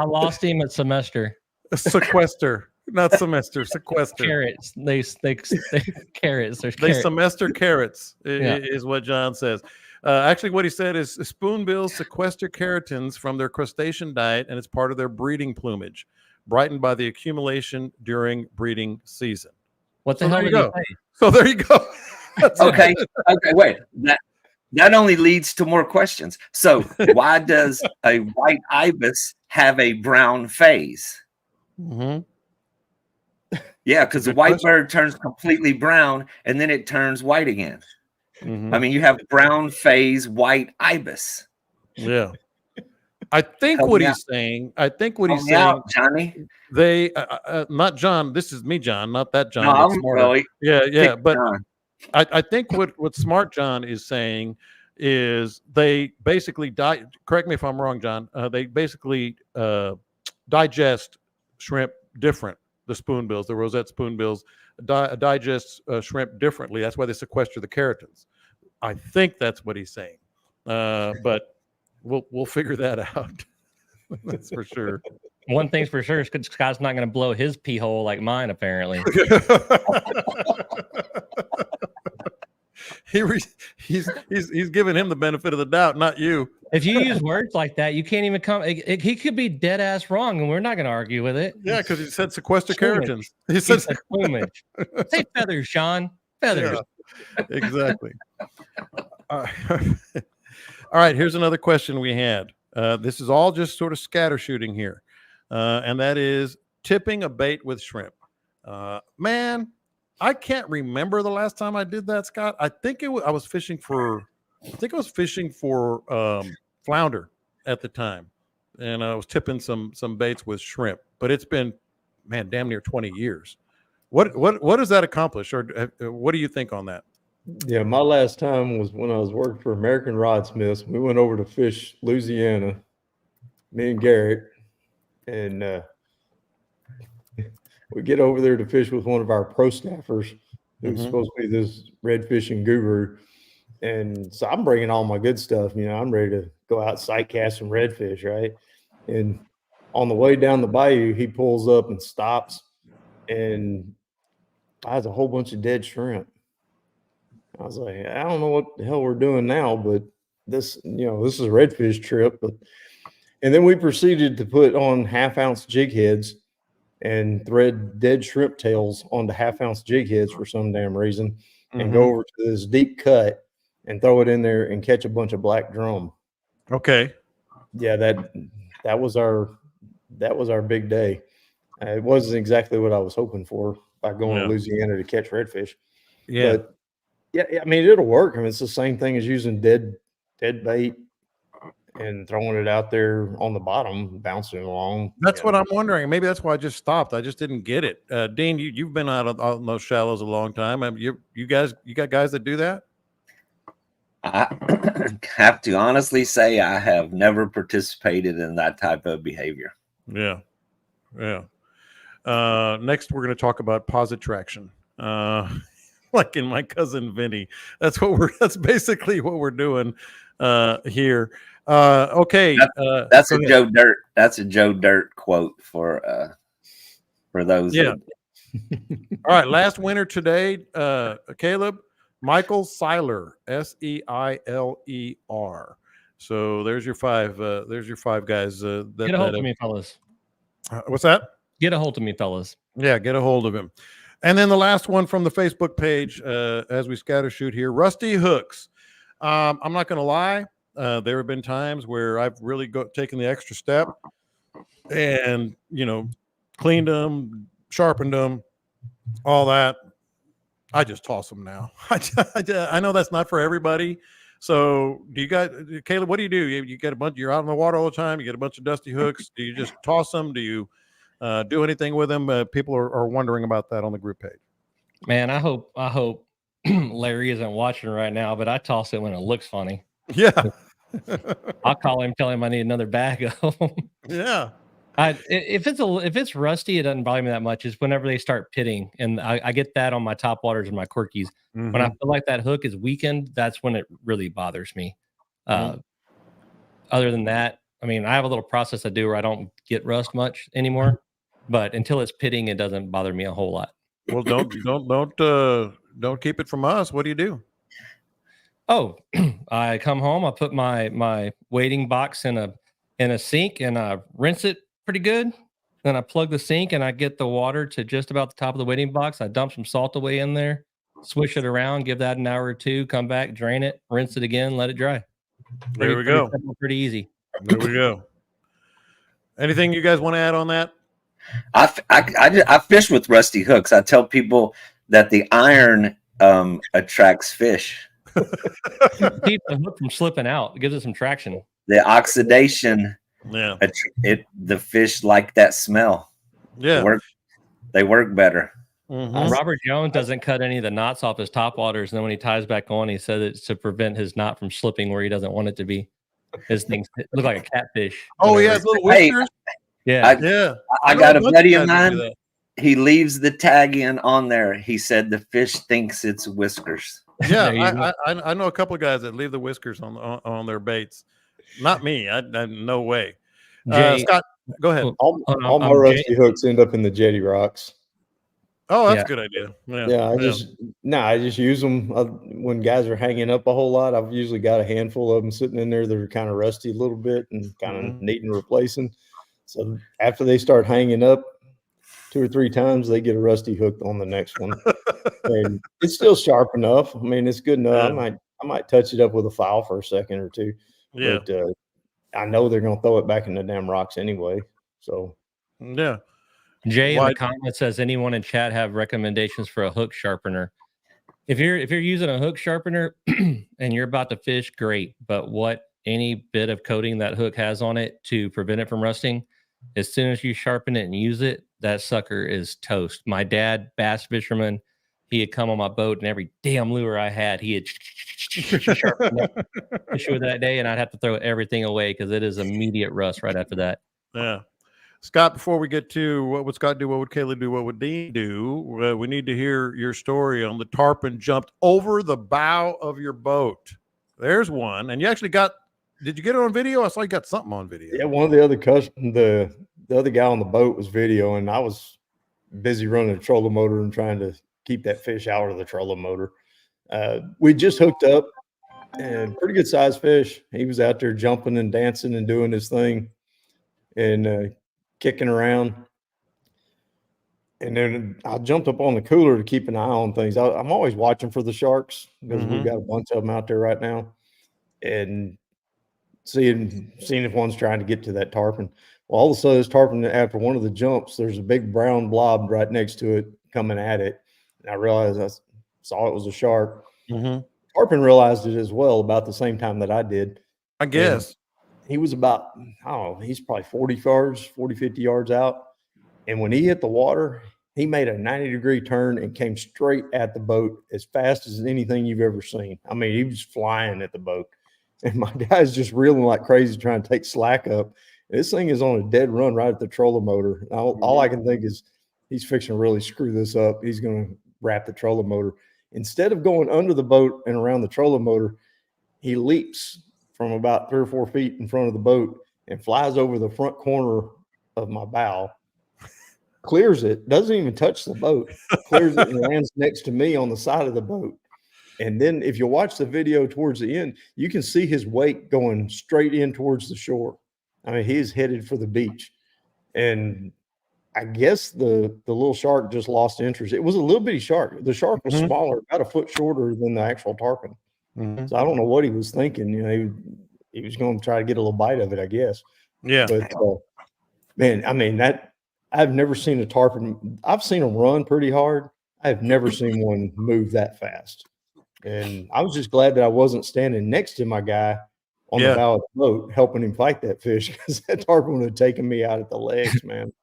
lost him at semester. Sequester, not semester. Sequester. Carrots. They carrots. There's they semester carrots is what John says. Actually, what he said is spoonbills sequester keratins from their crustacean diet, and it's part of their breeding plumage, brightened by the accumulation during breeding season. What the hell did he say? So there you go. Okay, wait. that only leads to more questions. So why does a white ibis have a brown phase? Mm-hmm. Yeah, because the white bird turns completely brown and then it turns white again. Mm-hmm. I mean, you have brown phase white ibis. Yeah. I think Help what me he's saying, I think what Help he's me saying, out, Johnny. they, not John, this is me, John, not that John. No, that's I'm smarter. really Yeah. But John. I think what Smart John is saying is they basically correct me if I'm wrong, John. They basically digest shrimp different. The spoonbills, the rosette spoonbills, digest shrimp differently. That's why they sequester the keratins. I think that's what he's saying. But we'll figure that out. That's for sure. One thing's for sure, Scott's not going to blow his pee hole like mine, apparently. He's giving him the benefit of the doubt, not you. If you use words like that, you can't even come. He could be dead ass wrong, and we're not going to argue with it. Yeah, because he said sequester Plumage. keratins. He said plumage. Say feathers, Sean. Feathers. Yeah, exactly. All right, here's another question we had. This is all just sort of scatter shooting here, and that is tipping a bait with shrimp. Man, I can't remember the last time I did that, Scott. I think I was fishing for flounder at the time, and I was tipping some baits with shrimp. But it's been, man, damn near 20 years. What does that accomplish, or what do you think on that? Yeah, my last time was when I was working for American Rodsmiths. We went over to fish Louisiana, me and Garrett, and we get over there to fish with one of our pro staffers who's supposed to be this red fishing guru. And so I'm bringing all my good stuff. You know, I'm ready to go out sight cast some redfish, right? And on the way down the bayou, he pulls up and stops and buys a whole bunch of dead shrimp. I was like, I don't know what the hell we're doing now, but this is a redfish trip. And then we proceeded to put on 1/2 ounce jig heads and thread dead shrimp tails onto 1/2 ounce jig heads for some damn reason, and go over to this deep cut and throw it in there and catch a bunch of black drum. Okay. Yeah, that was our big day. It wasn't exactly what I was hoping for by going to Louisiana to catch redfish. Yeah. But yeah, I mean, it'll work. I mean, it's the same thing as using dead bait and throwing it out there on the bottom, bouncing it along. That's what I'm wondering. Maybe that's why I just stopped. I just didn't get it. Dean, you've been out on those shallows a long time. You got guys that do that? I have to honestly say I have never participated in that type of behavior. Yeah. Next, we're going to talk about positraction. Like in my cousin Vinny. That's basically what we're doing here. Okay. That's a Joe Dirt. That's a Joe Dirt quote for those. Yeah. All right. Last winner today, Caleb. Michael Seiler, Seiler. So there's your five. There's your five guys. Get a hold of me, fellas. What's that? Get a hold of me, fellas. Yeah, get a hold of him. And then the last one from the Facebook page, as we scatter shoot here, Rusty Hooks. I'm not going to lie. There have been times where I've really taken the extra step and cleaned them, sharpened them, all that. I just toss them now. I know that's not for everybody. So do you guys, Caleb, what do? You get a bunch, you're out in the water all the time. You get a bunch of dusty hooks. Do you just toss them? Do you do anything with them? People are wondering about that on the group page. Man, I hope Larry isn't watching right now, but I toss it when it looks funny. Yeah. I'll call him, tell him I need another bag of them. Yeah. If it's rusty, it doesn't bother me that much. It's whenever they start pitting, and I get that on my top waters and my quirkies. When I feel like that hook is weakened, that's when it really bothers me. Other than that, I mean, I have a little process I do where I don't get rust much anymore, but until it's pitting, it doesn't bother me a whole lot. Well, don't keep it from us. What do you do? Oh, I come home, I put my wading box in a sink, and I rinse it pretty good. Then I plug the sink and I get the water to just about the top of the wading box. I dump some salt away in there, swish it around, give that an hour or two, come back, drain it, rinse it again, let it dry. There we go. Pretty simple, pretty easy. There we go. Anything you guys want to add on that? I fish with rusty hooks. I tell people that the iron attracts fish. Keep the hook from slipping out. It gives it some traction. The oxidation, Yeah. The fish like that smell. Yeah. They work better. Mhm. Robert Jones doesn't cut any of the knots off his top waters, and then when he ties back on, he said it's to prevent his knot from slipping where he doesn't want it to be. His things look like a catfish. Oh, whenever- yeah, his little whiskers. yeah. Yeah. I know got a bunch buddy guys of that do mine. that. He leaves the tag in on there. He said the fish thinks it's whiskers. Yeah, There you go. I know a couple of guys that leave the whiskers on their baits. Not me. I no way. Jay, Scott, go ahead. All my Jay- rusty hooks end up in the jetty rocks. Oh, that's Yeah. a good idea. Yeah. Yeah, I just use them when guys are hanging up a whole lot. I've usually got a handful of them sitting in there that are kind of rusty a little bit and kind of Mhm. needing replacing. So after they start hanging up 2 or 3 times, they get a rusty hook on the next one. And it's still sharp enough. I mean, it's good enough. Yeah. I might touch it up with a file for a second or two. Yeah. But I know they're going to throw it back in the damn rocks anyway. So Yeah. Jay in Why- the comments says, anyone in chat have recommendations for a hook sharpener? If you're using a hook sharpener and you're about to fish, great. But any bit of coating that hook has on it to prevent it from rusting, as soon as you sharpen it and use it, that sucker is toast. My dad, bass fisherman, he had come on my boat and every damn lure I had, he had sharpened up fish with that day, and I'd have to throw everything away because it is immediate rust right after that. Yeah. Scott, before we get to what would Scott do, what would Kayla do, what would Dean do, we need to hear your story on the tarpon jumped over the bow of your boat. There's one. And you actually did you get it on video? I saw you got something on video. yeah, one of the other the other guy on the boat was videoing. I was busy running a trolling motor and trying to keep that fish out of the trolling motor. We just hooked up and pretty good sized fish. He was out there jumping and dancing and doing his thing and kicking around. And then I jumped up on the cooler to keep an eye on things. I'm always watching for the sharks because we've got a bunch of them out there right now, and seeing if one's trying to get to that tarpon. Well, all of a sudden, this tarpon, after one of the jumps, there's a big brown blob right next to it coming at it. And I realized I saw it was a shark. Mm-hmm. Tarpon realized it as well about the same time that I did. I guess. He was about, I don't know, he's probably 40 yards, 40, 50 yards out. And when he hit the water, he made a 90-degree turn and came straight at the boat as fast as anything you've ever seen. I mean, he was flying at the boat. And my guy's just reeling like crazy trying to take slack up. And this thing is on a dead run right at the trolling motor. All I can think is he's fixing to really screw this up. He's going to wrap the trolling motor. Instead of going under the boat and around the trolling motor, he leaps from about 3 or 4 feet in front of the boat and flies over the front corner of my bow, clears it, doesn't even touch the boat, clears it and lands next to me on the side of the boat. And then if you watch the video towards the end, you can see his wake going straight in towards the shore. I mean, he's headed for the beach. And I guess the little shark just lost interest. It was a little bitty shark. The shark was smaller, about a foot shorter than the actual tarpon. Mm-hmm. So I don't know what he was thinking. You know, he was going to try to get a little bite of it, I guess. Yeah. But man, I mean, I've never seen a tarpon. I've seen them run pretty hard. I've never seen one move that fast. And I was just glad that I wasn't standing next to my guy on the bow of the boat helping him fight that fish, because that tarpon would have taken me out at the legs, man.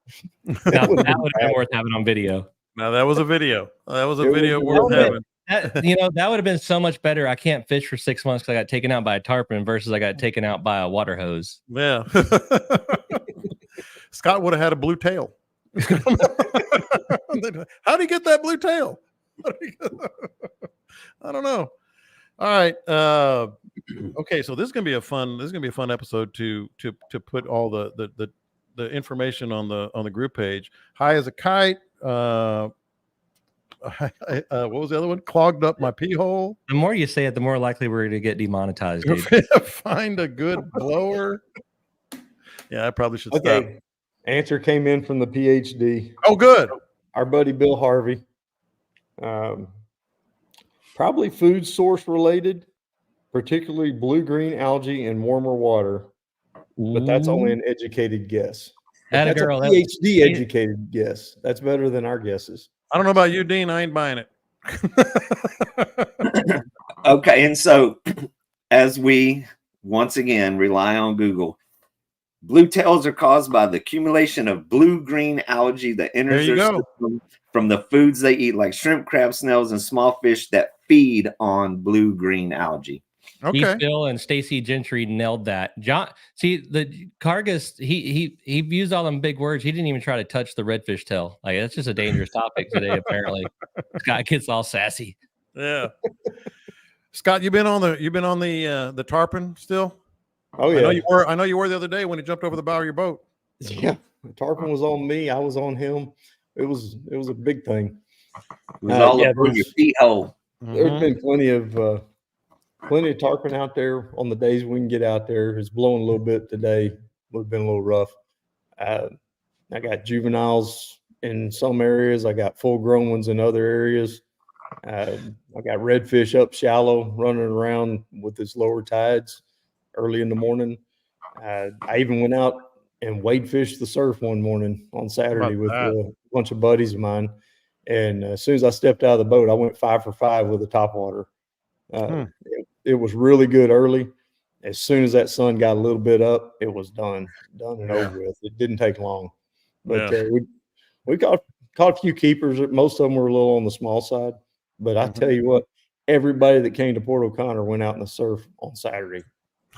That would have been worth having on video. Now that was a video. That was a video worth having. That would have been so much better. I can't fish for 6 months because I got taken out by a tarpon versus I got taken out by a water hose. Yeah. Scott would have had a blue tail. How did he get that blue tail? I don't know. All right. Okay, so this is gonna be a fun episode to put all the information on the group page. High as a kite. What was the other one? Clogged up my pee hole. The more you say it, the more likely we're going to get demonetized, dude. Find a good blower. Yeah, I probably should stop. Okay. Answer came in from the PhD. Oh, good. Our buddy Bill Harvey. Probably food source related, particularly blue-green algae and warmer water. But that's only an educated guess. Atta That's girl, a PhD educated guess. That's better than our guesses. I don't know about you, Dean. I ain't buying it. Okay, and so as we once again rely on Google, blue tails are caused by the accumulation of blue-green algae that enters There you their go. system from the foods they eat, like shrimp, crab, snails, and small fish that feed on blue-green algae. Okay. Phil and Stacy Gentry nailed that. John, see the Cargus, he used all them big words. He didn't even try to touch the redfish tail. Like that's just a dangerous topic today. Apparently, Scott gets all sassy. Yeah. Scott, you've been on the tarpon still? Oh yeah. I know you were the other day when he jumped over the bow of your boat. Yeah. Tarpon was on me. I was on him. It was a big thing. It was all yeah, up on your feet hole. There's been plenty of tarpon out there on the days we can get out there. It's blowing a little bit today. Would have been a little rough. I got juveniles in some areas. I got full grown ones in other areas. I got redfish up shallow running around with this lower tides early in the morning. I even went out and wade fished the surf one morning on Saturday with a bunch of buddies of mine. And as soon as I stepped out of the boat, I went 5 for 5 with the topwater. It was really good early. As soon as that sun got a little bit up, it was done and over with. It didn't take long. But we caught a few keepers. Most of them were a little on the small side. But I tell you what, everybody that came to Port O'Connor went out in the surf on Saturday.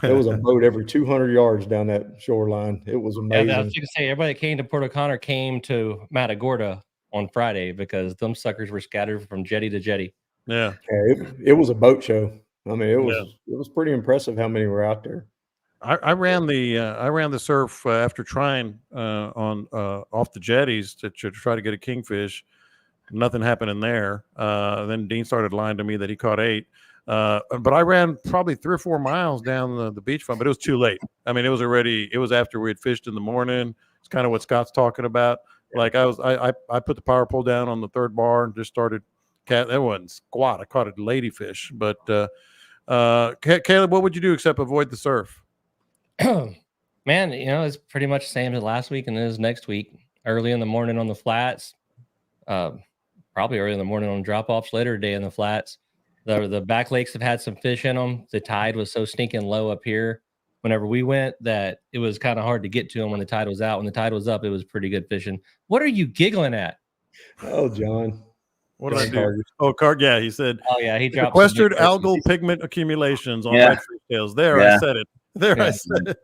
There was a boat every 200 yards down that shoreline. It was amazing. Yeah, I was going to say, everybody that came to Port O'Connor came to Matagorda on Friday because them suckers were scattered from jetty to jetty. Yeah. It was a boat show. I mean, it was pretty impressive how many were out there. I ran the surf after trying on off the jetties to try to get a kingfish. Nothing happened in there. Then Dean started lying to me that he caught 8. But I ran probably 3 or 4 miles down the beachfront, but it was too late. I mean, it was after we had fished in the morning. It's kind of what Scott's talking about. Like I put the power pole down on the 3rd bar and just started that wasn't squat. I caught a ladyfish. But Caleb, what would you do except avoid the surf? Man, it's pretty much the same as last week and it is next week. Early in the morning on the flats. Probably early in the morning on drop-offs, later today in the flats. The back lakes have had some fish in them. The tide was so stinking low up here whenever we went that it was kind of hard to get to them when the tide was out. When the tide was up, it was pretty good fishing. What are you giggling at? Oh, John. What did I do? Oh, yeah, he said. Oh, yeah, he dropped sequestered algal pigment accumulations on redfish tails. I said it. I said it.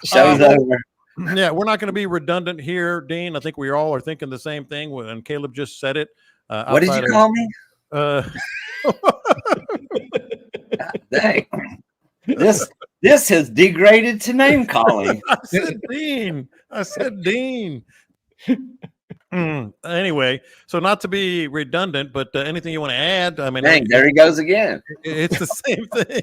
Show's over. Yeah, we're not going to be redundant here, Dean. I think we all are thinking the same thing. And Caleb just said it. What did you call me? Dang. This has degraded to name calling. I said Dean. Anyway, so not to be redundant, but anything you want to add? I mean, dang, there he goes again. It's the same thing.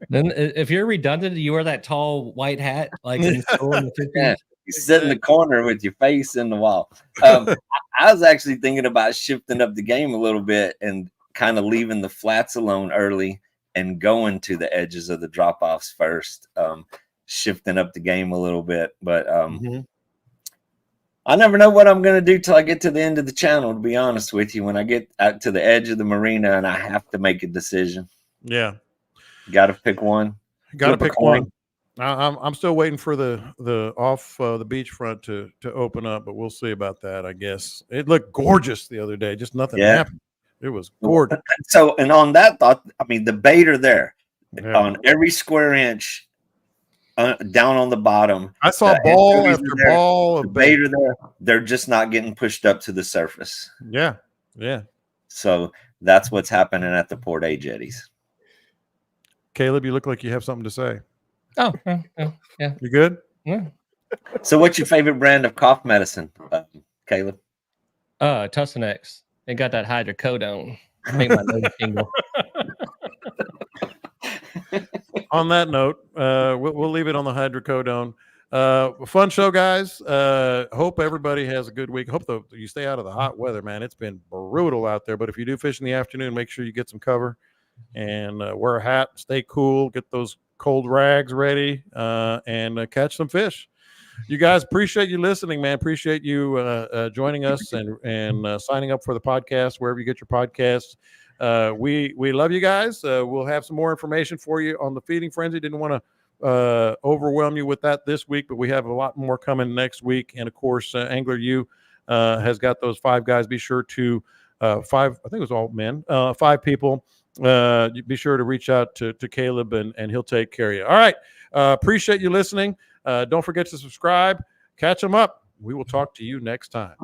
Then, if you're redundant, you wear that tall white hat like in school in the 50s. Yeah, you sit in the corner with your face in the wall. I was actually thinking about shifting up the game a little bit and kind of leaving the flats alone early and going to the edges of the drop-offs first, shifting up the game a little bit. But I never know what I'm going to do till I get to the end of the channel, to be honest with you, when I get out to the edge of the marina and I have to make a decision. Yeah. Got to pick one. Got to pick one. I'm still waiting for the off the beachfront to open up, but we'll see about that, I guess. It looked gorgeous the other day. Just nothing happened. It was gorgeous. So, and on that thought, I mean, the bait are there on every square inch. Down on the bottom, I saw ball after ball of bait are there. They're just not getting pushed up to the surface. Yeah. So that's what's happening at the Port A jetties. Caleb, you look like you have something to say. Oh, yeah. You good? Yeah. So, what's your favorite brand of cough medicine, Caleb? Tussinex. They got that hydrocodone. Make my nose tingle. On that note, we'll leave it on the hydrocodone. Fun show, guys. Hope everybody has a good week. Hope you stay out of the hot weather, man. It's been brutal out there. But if you do fish in the afternoon, make sure you get some cover and wear a hat. Stay cool. Get those cold rags ready and catch some fish. You guys, appreciate you listening, man. Appreciate you joining us and signing up for the podcast wherever you get your podcasts. We love you guys. We'll have some more information for you on the feeding frenzy. Didn't want to overwhelm you with that this week, but we have a lot more coming next week. And of course, Angler U has got those 5 guys. Be sure to 5. I think it was all men. 5 people. Be sure to reach out to Caleb and he'll take care of you. All right. Appreciate you listening. Don't forget to subscribe. Catch them up. We will talk to you next time.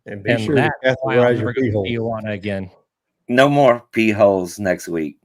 And be sure to categorize your pee hole. Tijuana again. No more pee holes next week.